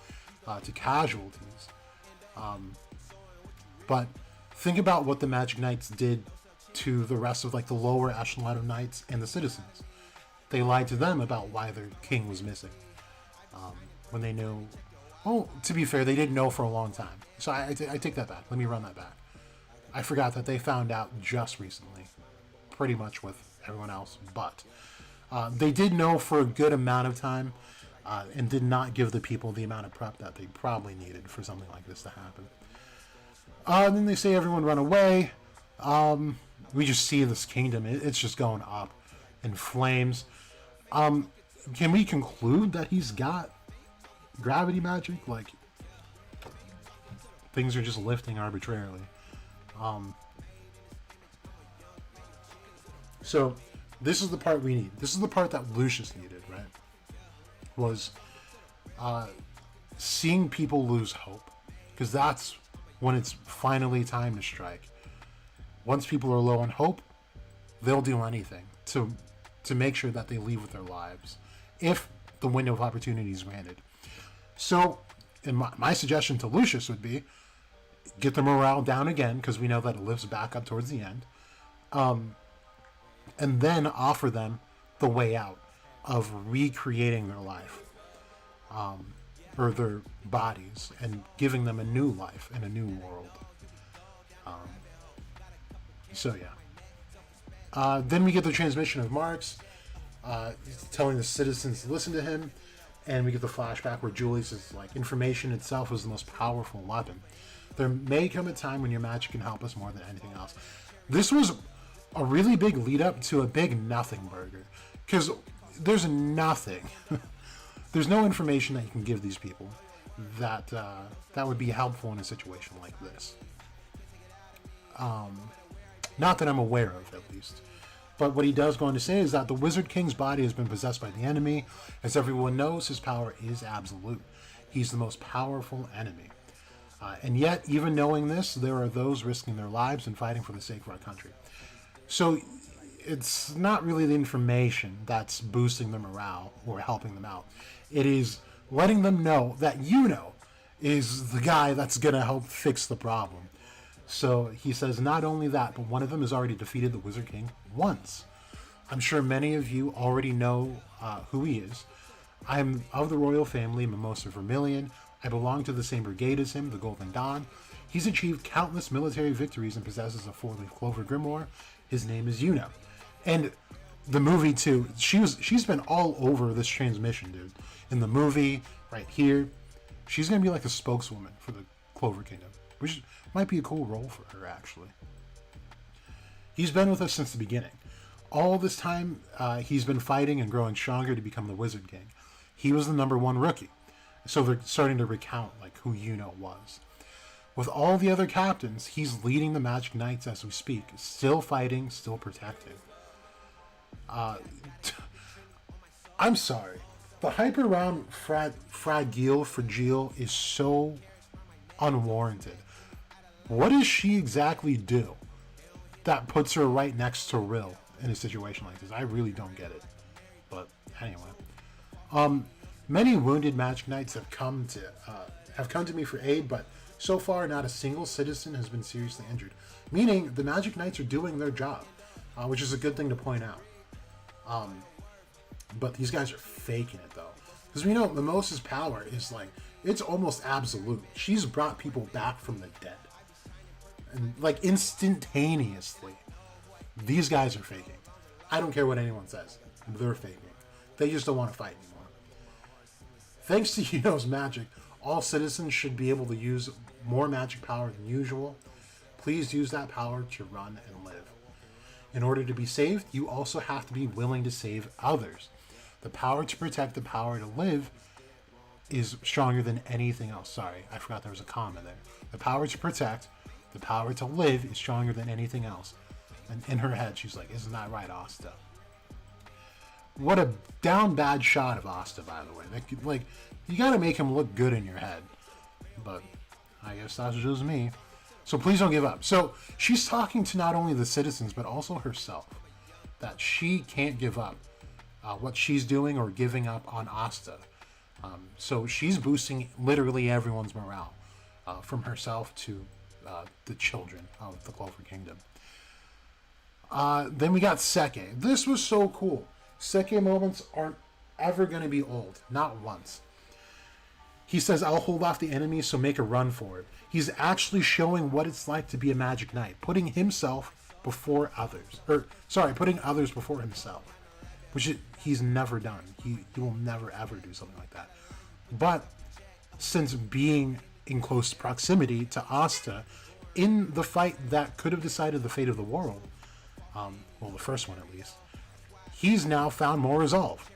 A: to casualties. But think about what the Magic Knights did to the rest of like the lower echelon of knights and the citizens. They lied to them about why their king was missing. When they knew, well, to be fair, they didn't know for a long time. So I take that back. Let me run that back. I forgot that they found out just recently, pretty much with everyone else. But they did know for a good amount of time and did not give the people the amount of prep that they probably needed for something like this to happen. Then they say everyone run away. We just see this kingdom. It's just going up in flames. Can we conclude that he's got gravity magic? Like, things are just lifting arbitrarily. So this is the part we need. This is the part that Lucius needed, right? Was seeing people lose hope. Because that's when it's finally time to strike. Once people are low on hope, they'll do anything to make sure that they leave with their lives, if the window of opportunity is granted. So, and my suggestion to Lucius would be, get the morale down again, because we know that it lifts back up towards the end, and then offer them the way out of recreating their life, or their bodies, and giving them a new life in a new world. So yeah. Then we get the transmission of Marx, telling the citizens to listen to him, and we get the flashback where Julius is like, information itself is the most powerful weapon. There may come a time when your magic can help us more than anything else. This was a really big lead up to a big nothing burger, because there's nothing. There's no information that you can give these people that would be helpful in a situation like this. Not that I'm aware of, at least. But what he does go on to say is that the Wizard King's body has been possessed by the enemy. As everyone knows, his power is absolute. He's the most powerful enemy. And yet, even knowing this, there are those risking their lives and fighting for the sake of our country. So it's not really the information that's boosting their morale or helping them out. It is letting them know that is the guy that's going to help fix the problem. So he says not only that, but one of them has already defeated the Wizard King once. I'm sure many of you already know who he is. I'm of the royal family, Mimosa Vermilion. I belong to the same brigade as him, the Golden Dawn. He's achieved countless military victories and possesses a four-leaf clover grimoire. His name is Una. And the movie, too, she's been all over this transmission, dude. In the movie, right here, she's going to be like a spokeswoman for the Clover Kingdom, which might be a cool role for her, actually. He's been with us since the beginning. All this time, he's been fighting and growing stronger to become the Wizard King. He was the #1 rookie. So they're starting to recount like who was. With all the other captains, he's leading the Magic Knights as we speak. Still fighting, still protecting. I'm sorry. The hype around Fragile is so unwarranted. What does she exactly do that puts her right next to Rill in a situation like this? I really don't get it. But anyway. Many wounded Magic Knights have come to me for aid, but so far not a single citizen has been seriously injured. Meaning the Magic Knights are doing their job, which is a good thing to point out. But these guys are faking it though, because we know Mimosa's power is like, it's almost absolute. She's brought people back from the dead, and like instantaneously. These guys are faking. I don't care what anyone says. They're faking. They just don't want to fight anymore. Thanks to Yuno's magic, All citizens should be able to use more magic power than usual. Please use that power to run and live. In order to be saved, you also have to be willing to save others. The power to protect, the power to live is stronger than anything else. Sorry, I forgot there was a comma there. The power to protect, the power to live is stronger than anything else. And in her head, she's like, isn't that right, Asta? What a down bad shot of Asta, by the way. Like, you gotta make him look good in your head. But I guess that's just me. So please don't give up. So she's talking to not only the citizens, but also herself. That she can't give up what she's doing or giving up on Asta. So she's boosting literally everyone's morale, from herself to the children of the Clover Kingdom. Then we got Seke. This was so cool. Seke moments aren't ever going to be old. Not once. He says, I'll hold off the enemy, so make a run for it. He's actually showing what it's like to be a magic knight, putting himself before others. Putting others before himself. Which he's never done. He will never ever do something like that. But since being in close proximity to Asta, in the fight that could have decided the fate of the world, well, the first one at least, he's now found more resolve.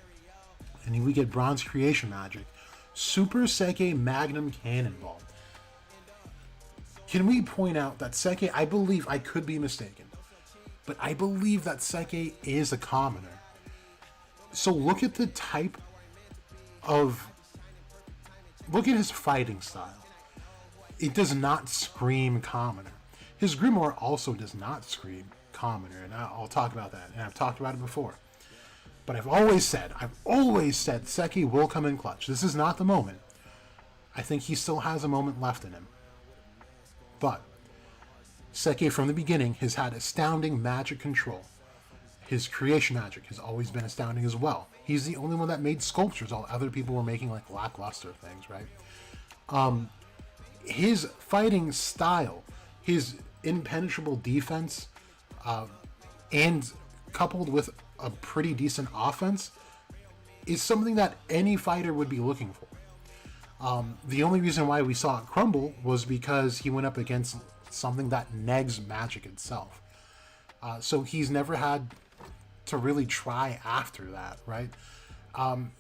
A: And we get bronze creation magic. Super Seke Magnum Cannonball. Can we point out that Seke, I believe, I could be mistaken, but I believe that Seke is a commoner. So look at the type of... Look at his fighting style. It does not scream commoner. His grimoire also does not scream commoner, and I'll talk about that, and I've talked about it before. But I've always said Seke will come in clutch. This is not the moment. I think he still has a moment left in him. But Seke from the beginning has had astounding magic control. His creation magic has always been astounding as well. He's the only one that made sculptures. All other people were making like lackluster things, right? His fighting style, his impenetrable defense, and coupled with a pretty decent offense, is something that any fighter would be looking for. The only reason why we saw it crumble was because he went up against something that negs magic itself. So he's never had to really try after that, right?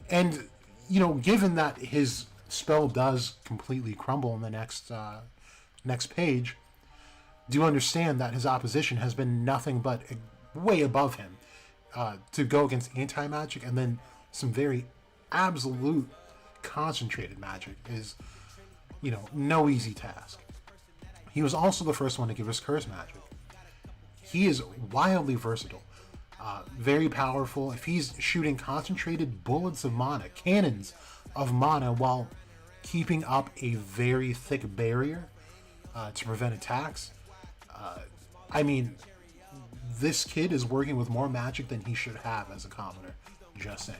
A: And, given that his spell does completely crumble in the next page, do understand that his opposition has been nothing but way above him. To go against anti-magic and then some very absolute concentrated magic is, no easy task. He was also the first one to give us curse magic. He is wildly versatile. Very powerful. If he's shooting concentrated bullets of mana, cannons of mana, while keeping up a very thick barrier to prevent attacks, this kid is working with more magic than he should have as a commoner. Just saying.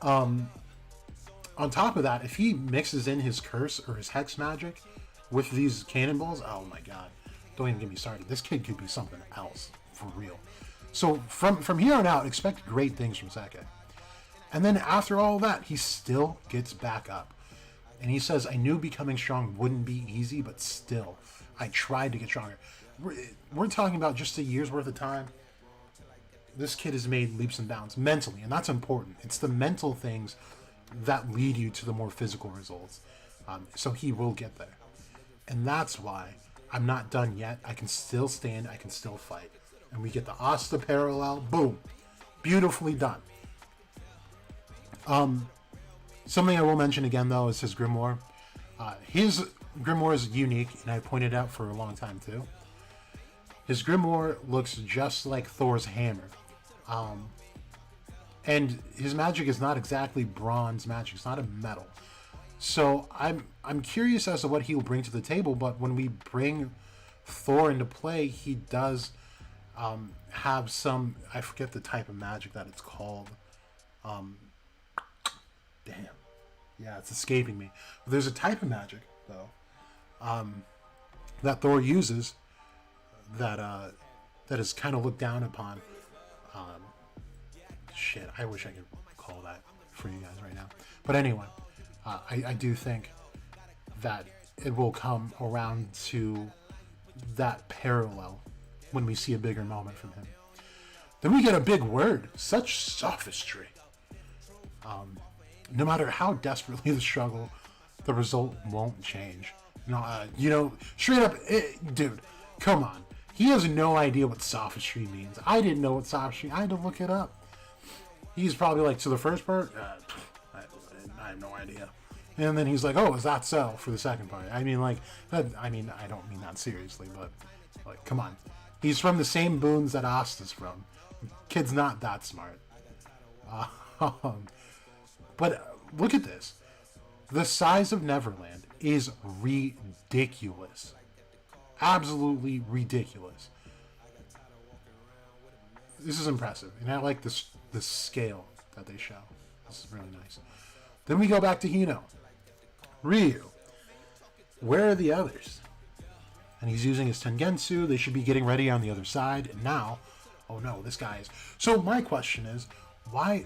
A: On top of that, if he mixes in his curse or his hex magic with these cannonballs, oh my god. Don't even get me started. This kid could be something else. For real. So from here on out, expect great things from Seke. And then after all that, he still gets back up. And he says, I knew becoming strong wouldn't be easy, but still, I tried to get stronger. We're talking about just a year's worth of time. This kid has made leaps and bounds mentally, and that's important. It's the mental things that lead you to the more physical results. So he will get there. And that's why I'm not done yet. I can still stand. I can still fight. And we get the Asta parallel. Boom. Beautifully done. Something I will mention again, though, is his grimoire. His grimoire is unique, and I pointed out for a long time, too. His grimoire looks just like Thor's hammer. And his magic is not exactly bronze magic. It's not a metal. So I'm curious as to what he'll bring to the table, but when we bring Thor into play, he does have some... I forget the type of magic that it's called. Damn. Yeah, it's escaping me. But there's a type of magic, though, that Thor uses that is kind of looked down upon. Shit, I wish I could call that for you guys right now. But anyway, I do think that it will come around to that parallel when we see a bigger moment from him. Then we get a big word, such sophistry. No matter how desperately the struggle, the result won't change. No, straight up, dude, come on. He has no idea what sophistry means. I didn't know what sophistry. I had to look it up. He's probably like, to the first part, I have no idea. And then he's like, oh, is that so for the second part? I mean, like, I don't mean that seriously, but like, come on. He's from the same boons that Asta's from. Kid's not that smart. But look at this. The size of Neverland is ridiculous. Absolutely ridiculous. This is impressive. And I like the scale that they show. This is really nice. Then we go back to Hino. Ryu. Where are the others? And he's using his Tengensu. They should be getting ready on the other side. And now, oh no, this guy is... So my question is, why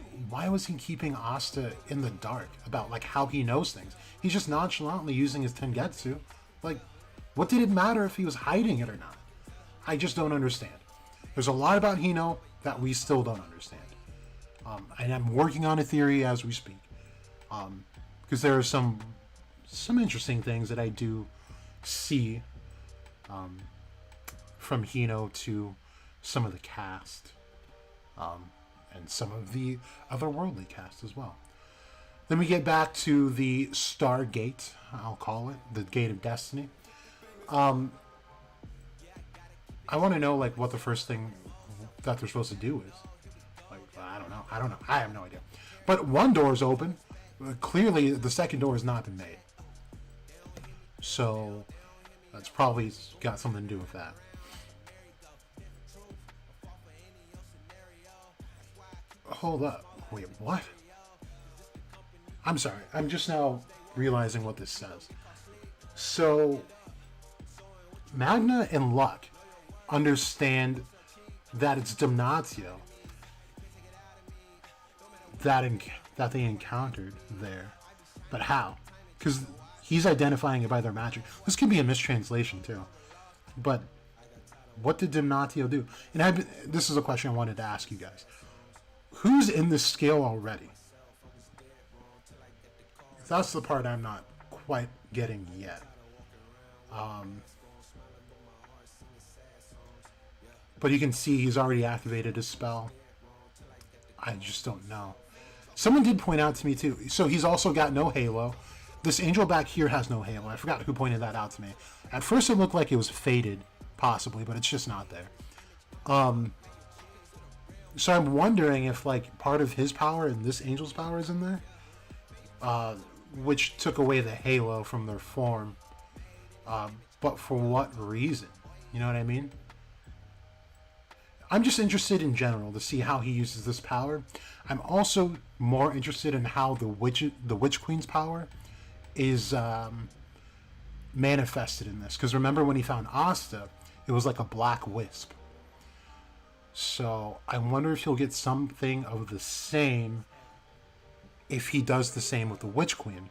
A: was he keeping Asta in the dark about like how he knows things? He's just nonchalantly using his Tengetsu. Like, what did it matter if he was hiding it or not? I just don't understand. There's a lot about Hino that we still don't understand. And I'm working on a theory as we speak. Because there are some interesting things that I do see from Hino to some of the cast. And some of the otherworldly cast as well. Then we get back to the Stargate, I'll call it, the Gate of Destiny. I want to know like what the first thing that they're supposed to do is. Like, I don't know. I have no idea. But one door is open. Clearly, the second door has not been made. So that's probably got something to do with that. Hold up. Wait, what? I'm sorry. I'm just now realizing what this says. So, Magna and Luck understand that it's Damnatio that they encountered there. But how? Because he's identifying it by their magic. This could be a mistranslation, too. But what did Damnatio do? And this is a question I wanted to ask you guys. Who's in this scale already? That's the part I'm not quite getting yet. But you can see he's already activated his spell. I just don't know. Someone did point out to me too. So he's also got no halo. This angel back here has no halo. I forgot who pointed that out to me. At first it looked like it was faded, possibly, but it's just not there. So I'm wondering if like part of his power and this angel's power is in there, which took away the halo from their form. But for what reason? You know what I mean? I'm just interested in general to see how he uses this power. I'm also more interested in how the Witch Queen's power is manifested in this. Because remember when he found Asta, it was like a black wisp. So I wonder if he'll get something of the same if he does the same with the Witch Queen.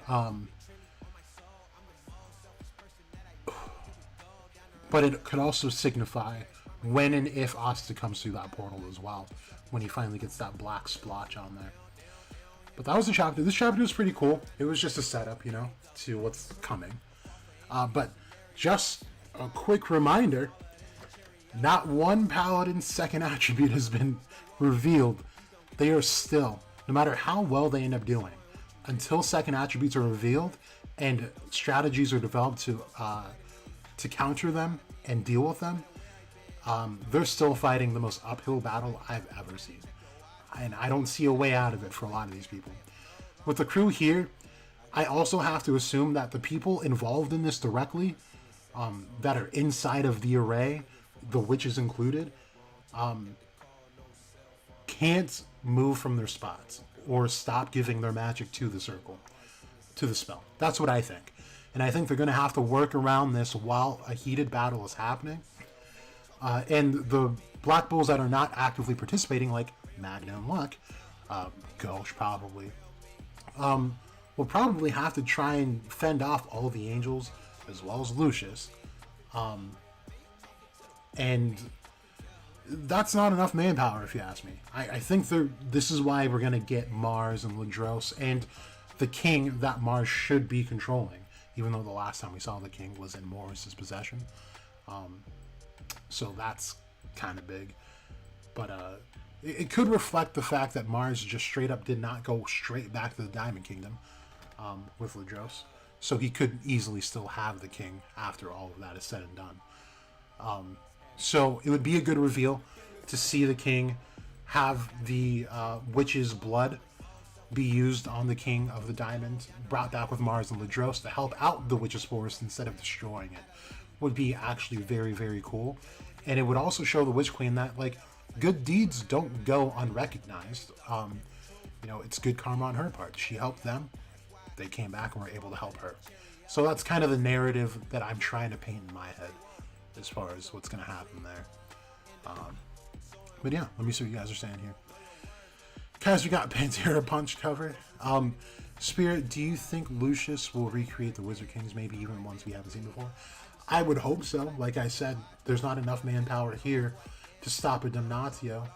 A: But it could also signify when and if Asta comes through that portal as well, when he finally gets that black splotch on there. But that was the chapter. This chapter was pretty cool. It was just a setup, to what's coming. But just a quick reminder, not one paladin's second attribute has been revealed. They are still, no matter how well they end up doing, until second attributes are revealed and strategies are developed to counter them and deal with them, they're still fighting the most uphill battle I've ever seen. And I don't see a way out of it for a lot of these people. With the crew here, I also have to assume that the people involved in this directly, that are inside of the array, the witches included, can't move from their spots or stop giving their magic to the circle, to the spell. That's what I think. And I think they're going to have to work around this while a heated battle is happening. And the Black Bulls that are not actively participating, like Magna and Luck, Gauche probably, will probably have to try and fend off all the angels as well as Lucius. And that's not enough manpower, if you ask me. I think this is why we're going to get Mars and Ladros and the king that Mars should be controlling, even though the last time we saw the king was in Mars' possession. So that's kind of big. But it could reflect the fact that Mars just straight up did not go straight back to the Diamond Kingdom with Ladros. So he could easily still have the king after all of that is said and done. So it would be a good reveal to see the king have the witch's blood be used on the king of the diamond, brought back with Mars and Ladros to help out the witch's forest instead of destroying it. Would be actually very, very cool. And it would also show the Witch Queen that, like, good deeds don't go unrecognized. It's good karma on her part. She helped them. They came back and were able to help her. So that's kind of the narrative that I'm trying to paint in my head as far as what's going to happen there. But yeah, let me see what you guys are saying here. Guys, we got Pantera Punch covered. Spirit, do you think Lucius will recreate the Wizard Kings, maybe even ones we haven't seen before? I would hope so. Like I said, there's not enough manpower here to stop a Damnatio.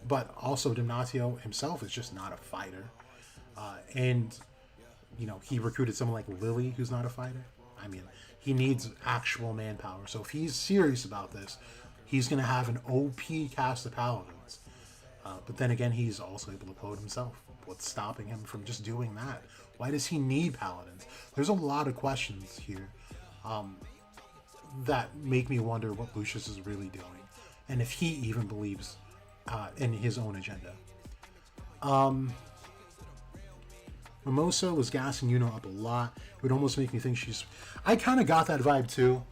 A: But also Damnatio himself is just not a fighter. And he recruited someone like Lily, who's not a fighter. I mean, he needs actual manpower. So if he's serious about this, he's going to have an OP cast of Paladins. But then again, he's also able to code himself. What's stopping him from just doing that? Why does he need Paladins? There's a lot of questions here that make me wonder what Lucius is really doing. And if he even believes in his own agenda. Mimosa was gassing Yuno up a lot. It would almost make me think she's... I kind of got that vibe too.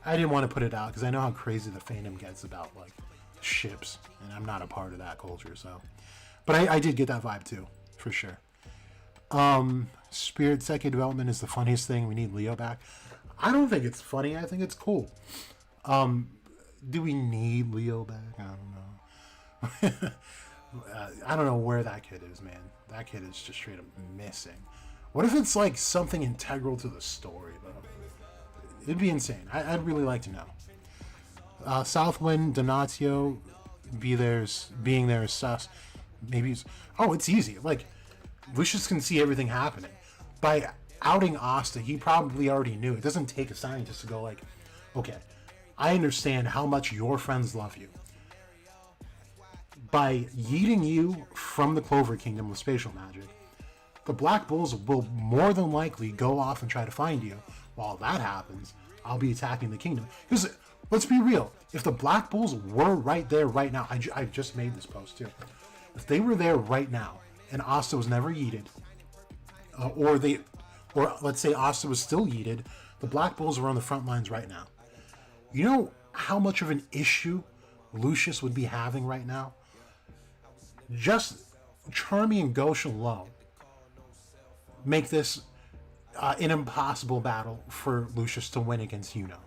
A: I didn't want to put it out because I know how crazy the fandom gets about like ships, and I'm not a part of that culture, so... But I did get that vibe too, for sure. Spirit Second development is the funniest thing. We need Leo back. I don't think it's funny. I think it's cool. Do we need Leo back? I don't know. I don't know where that kid is, man. That kid is just straight up missing. What if it's like something integral to the story, though? It'd be insane. I'd really like to know. Southwind, Donatio, being there is sus. Maybe it's easy. Like, Lucius can see everything happening. By outing Asta, he probably already knew. It doesn't take a scientist to go like, okay, I understand how much your friends love you. By yeeting you from the Clover Kingdom with spatial magic, the Black Bulls will more than likely go off and try to find you. While that happens, I'll be attacking the kingdom. Because, let's be real, if the Black Bulls were right there right now, I just made this post too. If they were there right now, and Asta was never yeeted, or let's say Asta was still yeeted, the Black Bulls were on the front lines right now. You know how much of an issue Lucius would be having right now? Just Charmy and Gauche alone make this an impossible battle for Lucius to win against Yuno.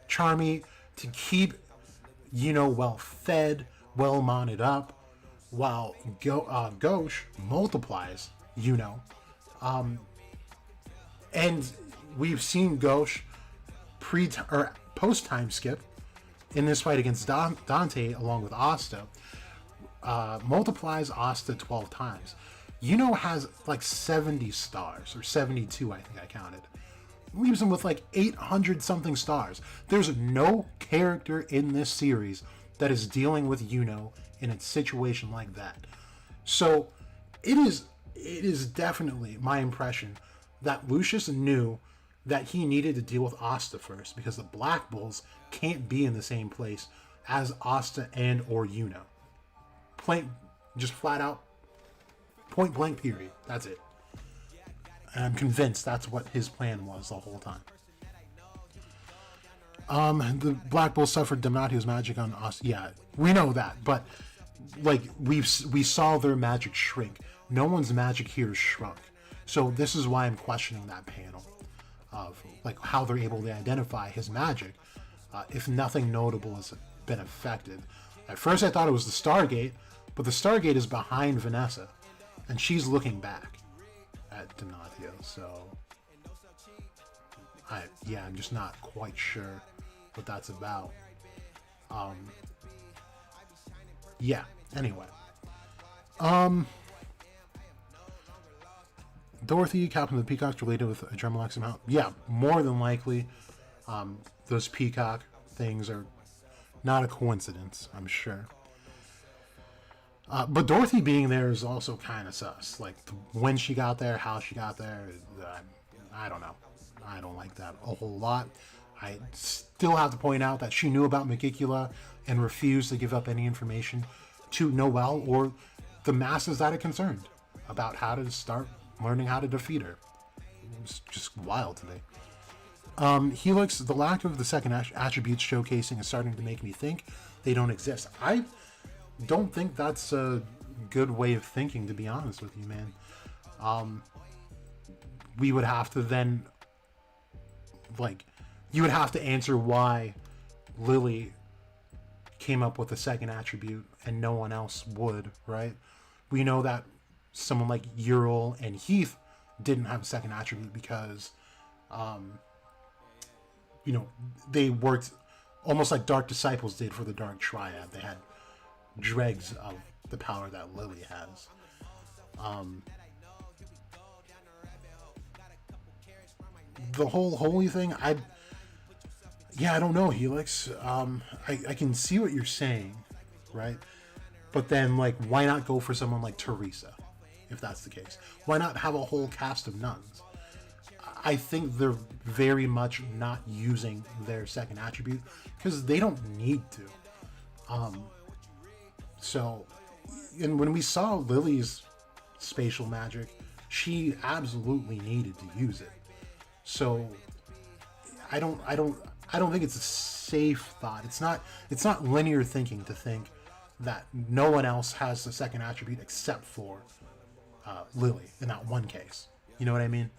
A: Charmy to keep Yuno well fed, well mounted up, while Gauche multiplies Yuno. And we've seen Gauche post time skip in this fight against Dante along with Asta. Multiplies Asta 12 times. Yuno has like 70 stars, or 72 I think I counted. Leaves him with like 800 something stars. There's no character in this series that is dealing with Yuno in a situation like that. So it is definitely my impression that Lucius knew that he needed to deal with Asta first, because the Black Bulls can't be in the same place as Asta and or Yuno. Just flat out, point blank period. That's it. And I'm convinced that's what his plan was the whole time. The Black Bulls suffered Damnatio's magic on Asta. Yeah, we know that, but like we saw their magic shrink. No one's magic here is shrunk. So this is why I'm questioning that panel of like how they're able to identify his magic if nothing notable has been affected. At first I thought it was the Stargate, but the Stargate is behind Vanessa, and she's looking back. at Donatio, so I'm just not quite sure what that's about. Anyway. Dorothy, Captain of the Peacocks, related with Adrenaline somehow? Yeah, more than likely. Those peacock things are not a coincidence, I'm sure. But Dorothy being there is also kind of sus. Like, when she got there, how she got there, I don't know. I don't like that a whole lot. I still have to point out that she knew about Megicula and refused to give up any information to Noelle or the masses that are concerned about how to start learning how to defeat her. It was just wild to me. Helix, the lack of the second attributes showcasing is starting to make me think they don't exist. I don't think that's a good way of thinking, to be honest with you, man. We would have to then, like, you would have to answer why Lily came up with a second attribute and no one else would, right? We know that someone like Ural and Heath didn't have a second attribute because, they worked almost like Dark Disciples did for the Dark Triad. They had dregs of the power that Lily has. The whole holy thing, I don't know, Helix. I can see what you're saying, right? But then, like, why not go for someone like Teresa, if that's the case? Why not have a whole cast of nuns? I think they're very much not using their second attribute because they don't need to. So, and when we saw Lily's spatial magic, she absolutely needed to use it. So, I don't think it's a safe thought. It's not linear thinking to think that no one else has the second attribute except for Lily in that one case. You know what I mean?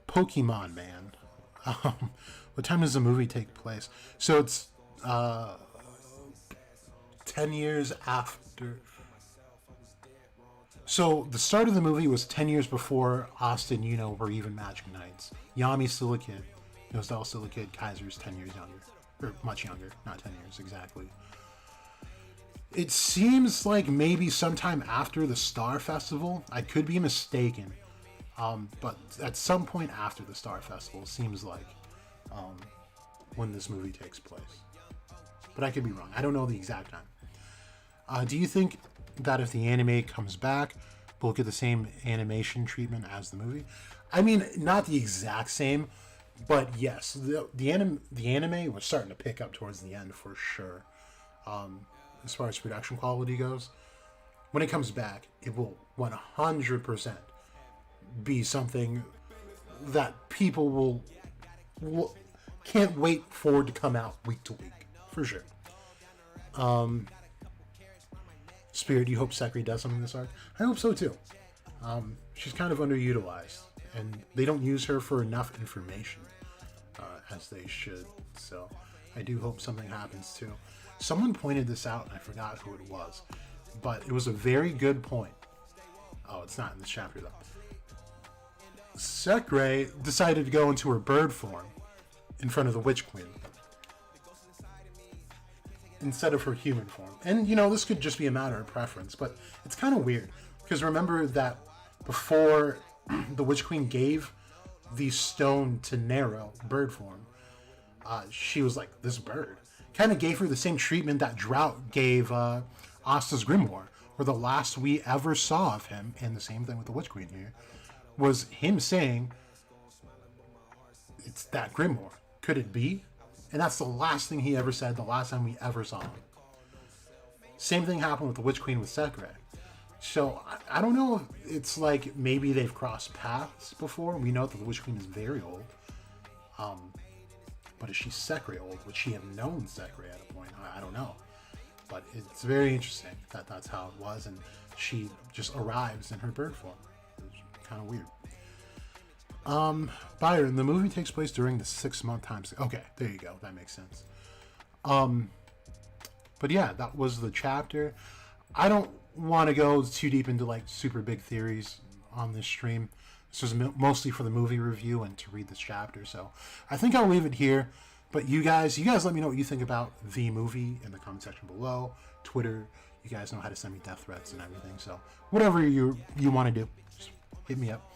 A: Pokemon Man. What time does the movie take place? So it's 10 years after. So the start of the movie was 10 years before Asta and Yuno were even Magic Knights. Yami's still a kid. Nozelle's still a kid. Kaiser's 10 years younger. Or much younger. Not 10 years exactly. It seems like maybe sometime after the Star Festival. I could be mistaken. But at some point after the Star Festival, seems like when this movie takes place. But I could be wrong. I don't know the exact time. Do you think that if the anime comes back, we'll get the same animation treatment as the movie? I mean, not the exact same, but yes, the anime was starting to pick up towards the end for sure. As far as production quality goes, when it comes back, it will 100% be something that people will can't wait for it to come out week to week for sure. Spirit, you hope Sakura does something this arc? I hope so too. She's kind of underutilized, and they don't use her for enough information as they should. So I do hope something happens too. Someone pointed this out, and I forgot who it was, but it was a very good point. Oh, it's not in this chapter though. Sakura decided to go into her bird form in front of the Witch Queen instead of her human form. And, this could just be a matter of preference, but it's kind of weird. Because remember that before the Witch Queen gave the stone to Nero, bird form, she was like, this bird. Kind of gave her the same treatment that Drought gave Asta's Grimoire, where the last we ever saw of him, and the same thing with the Witch Queen here, was him saying, it's that Grimoire. Could it be? And that's the last thing he ever said, the last time we ever saw him. Same thing happened with the Witch Queen with Sakura. So, I don't know if it's like maybe they've crossed paths before. We know that the Witch Queen is very old. But is she Sakura old? Would she have known Sakura at a point? I don't know. But it's very interesting that that's how it was. And she just arrives in her bird form. It's kind of weird. Byron, the movie takes place during the 6-month time. Okay, there you go. That makes sense. But yeah, that was the chapter. I don't want to go too deep into like super big theories on this stream. This was mostly for the movie review and to read this chapter, so I think I'll leave it here. But you guys let me know what you think about the movie in the comment section below. Twitter, you guys know how to send me death threats and everything, so whatever you want to do, just hit me up.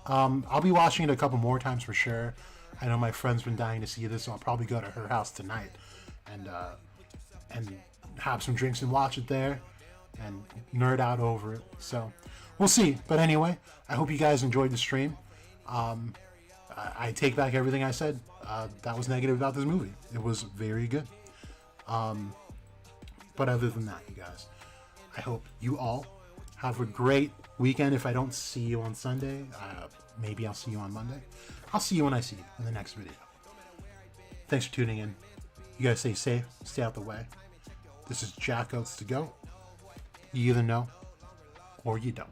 A: I'll be watching it a couple more times for sure. I know my friend's been dying to see this, so I'll probably go to her house tonight and have some drinks and watch it there and nerd out over it. So we'll see. But anyway, I hope you guys enjoyed the stream. I take back everything I said that was negative about this movie. It was very good. But other than that, you guys, I hope you all have a great weekend. If I don't see you on Sunday, maybe I'll see you on Monday. I'll see you when I see you in the next video. Thanks for tuning in. You guys stay safe, stay out the way. This is Jack Oates to go. You either know or you don't.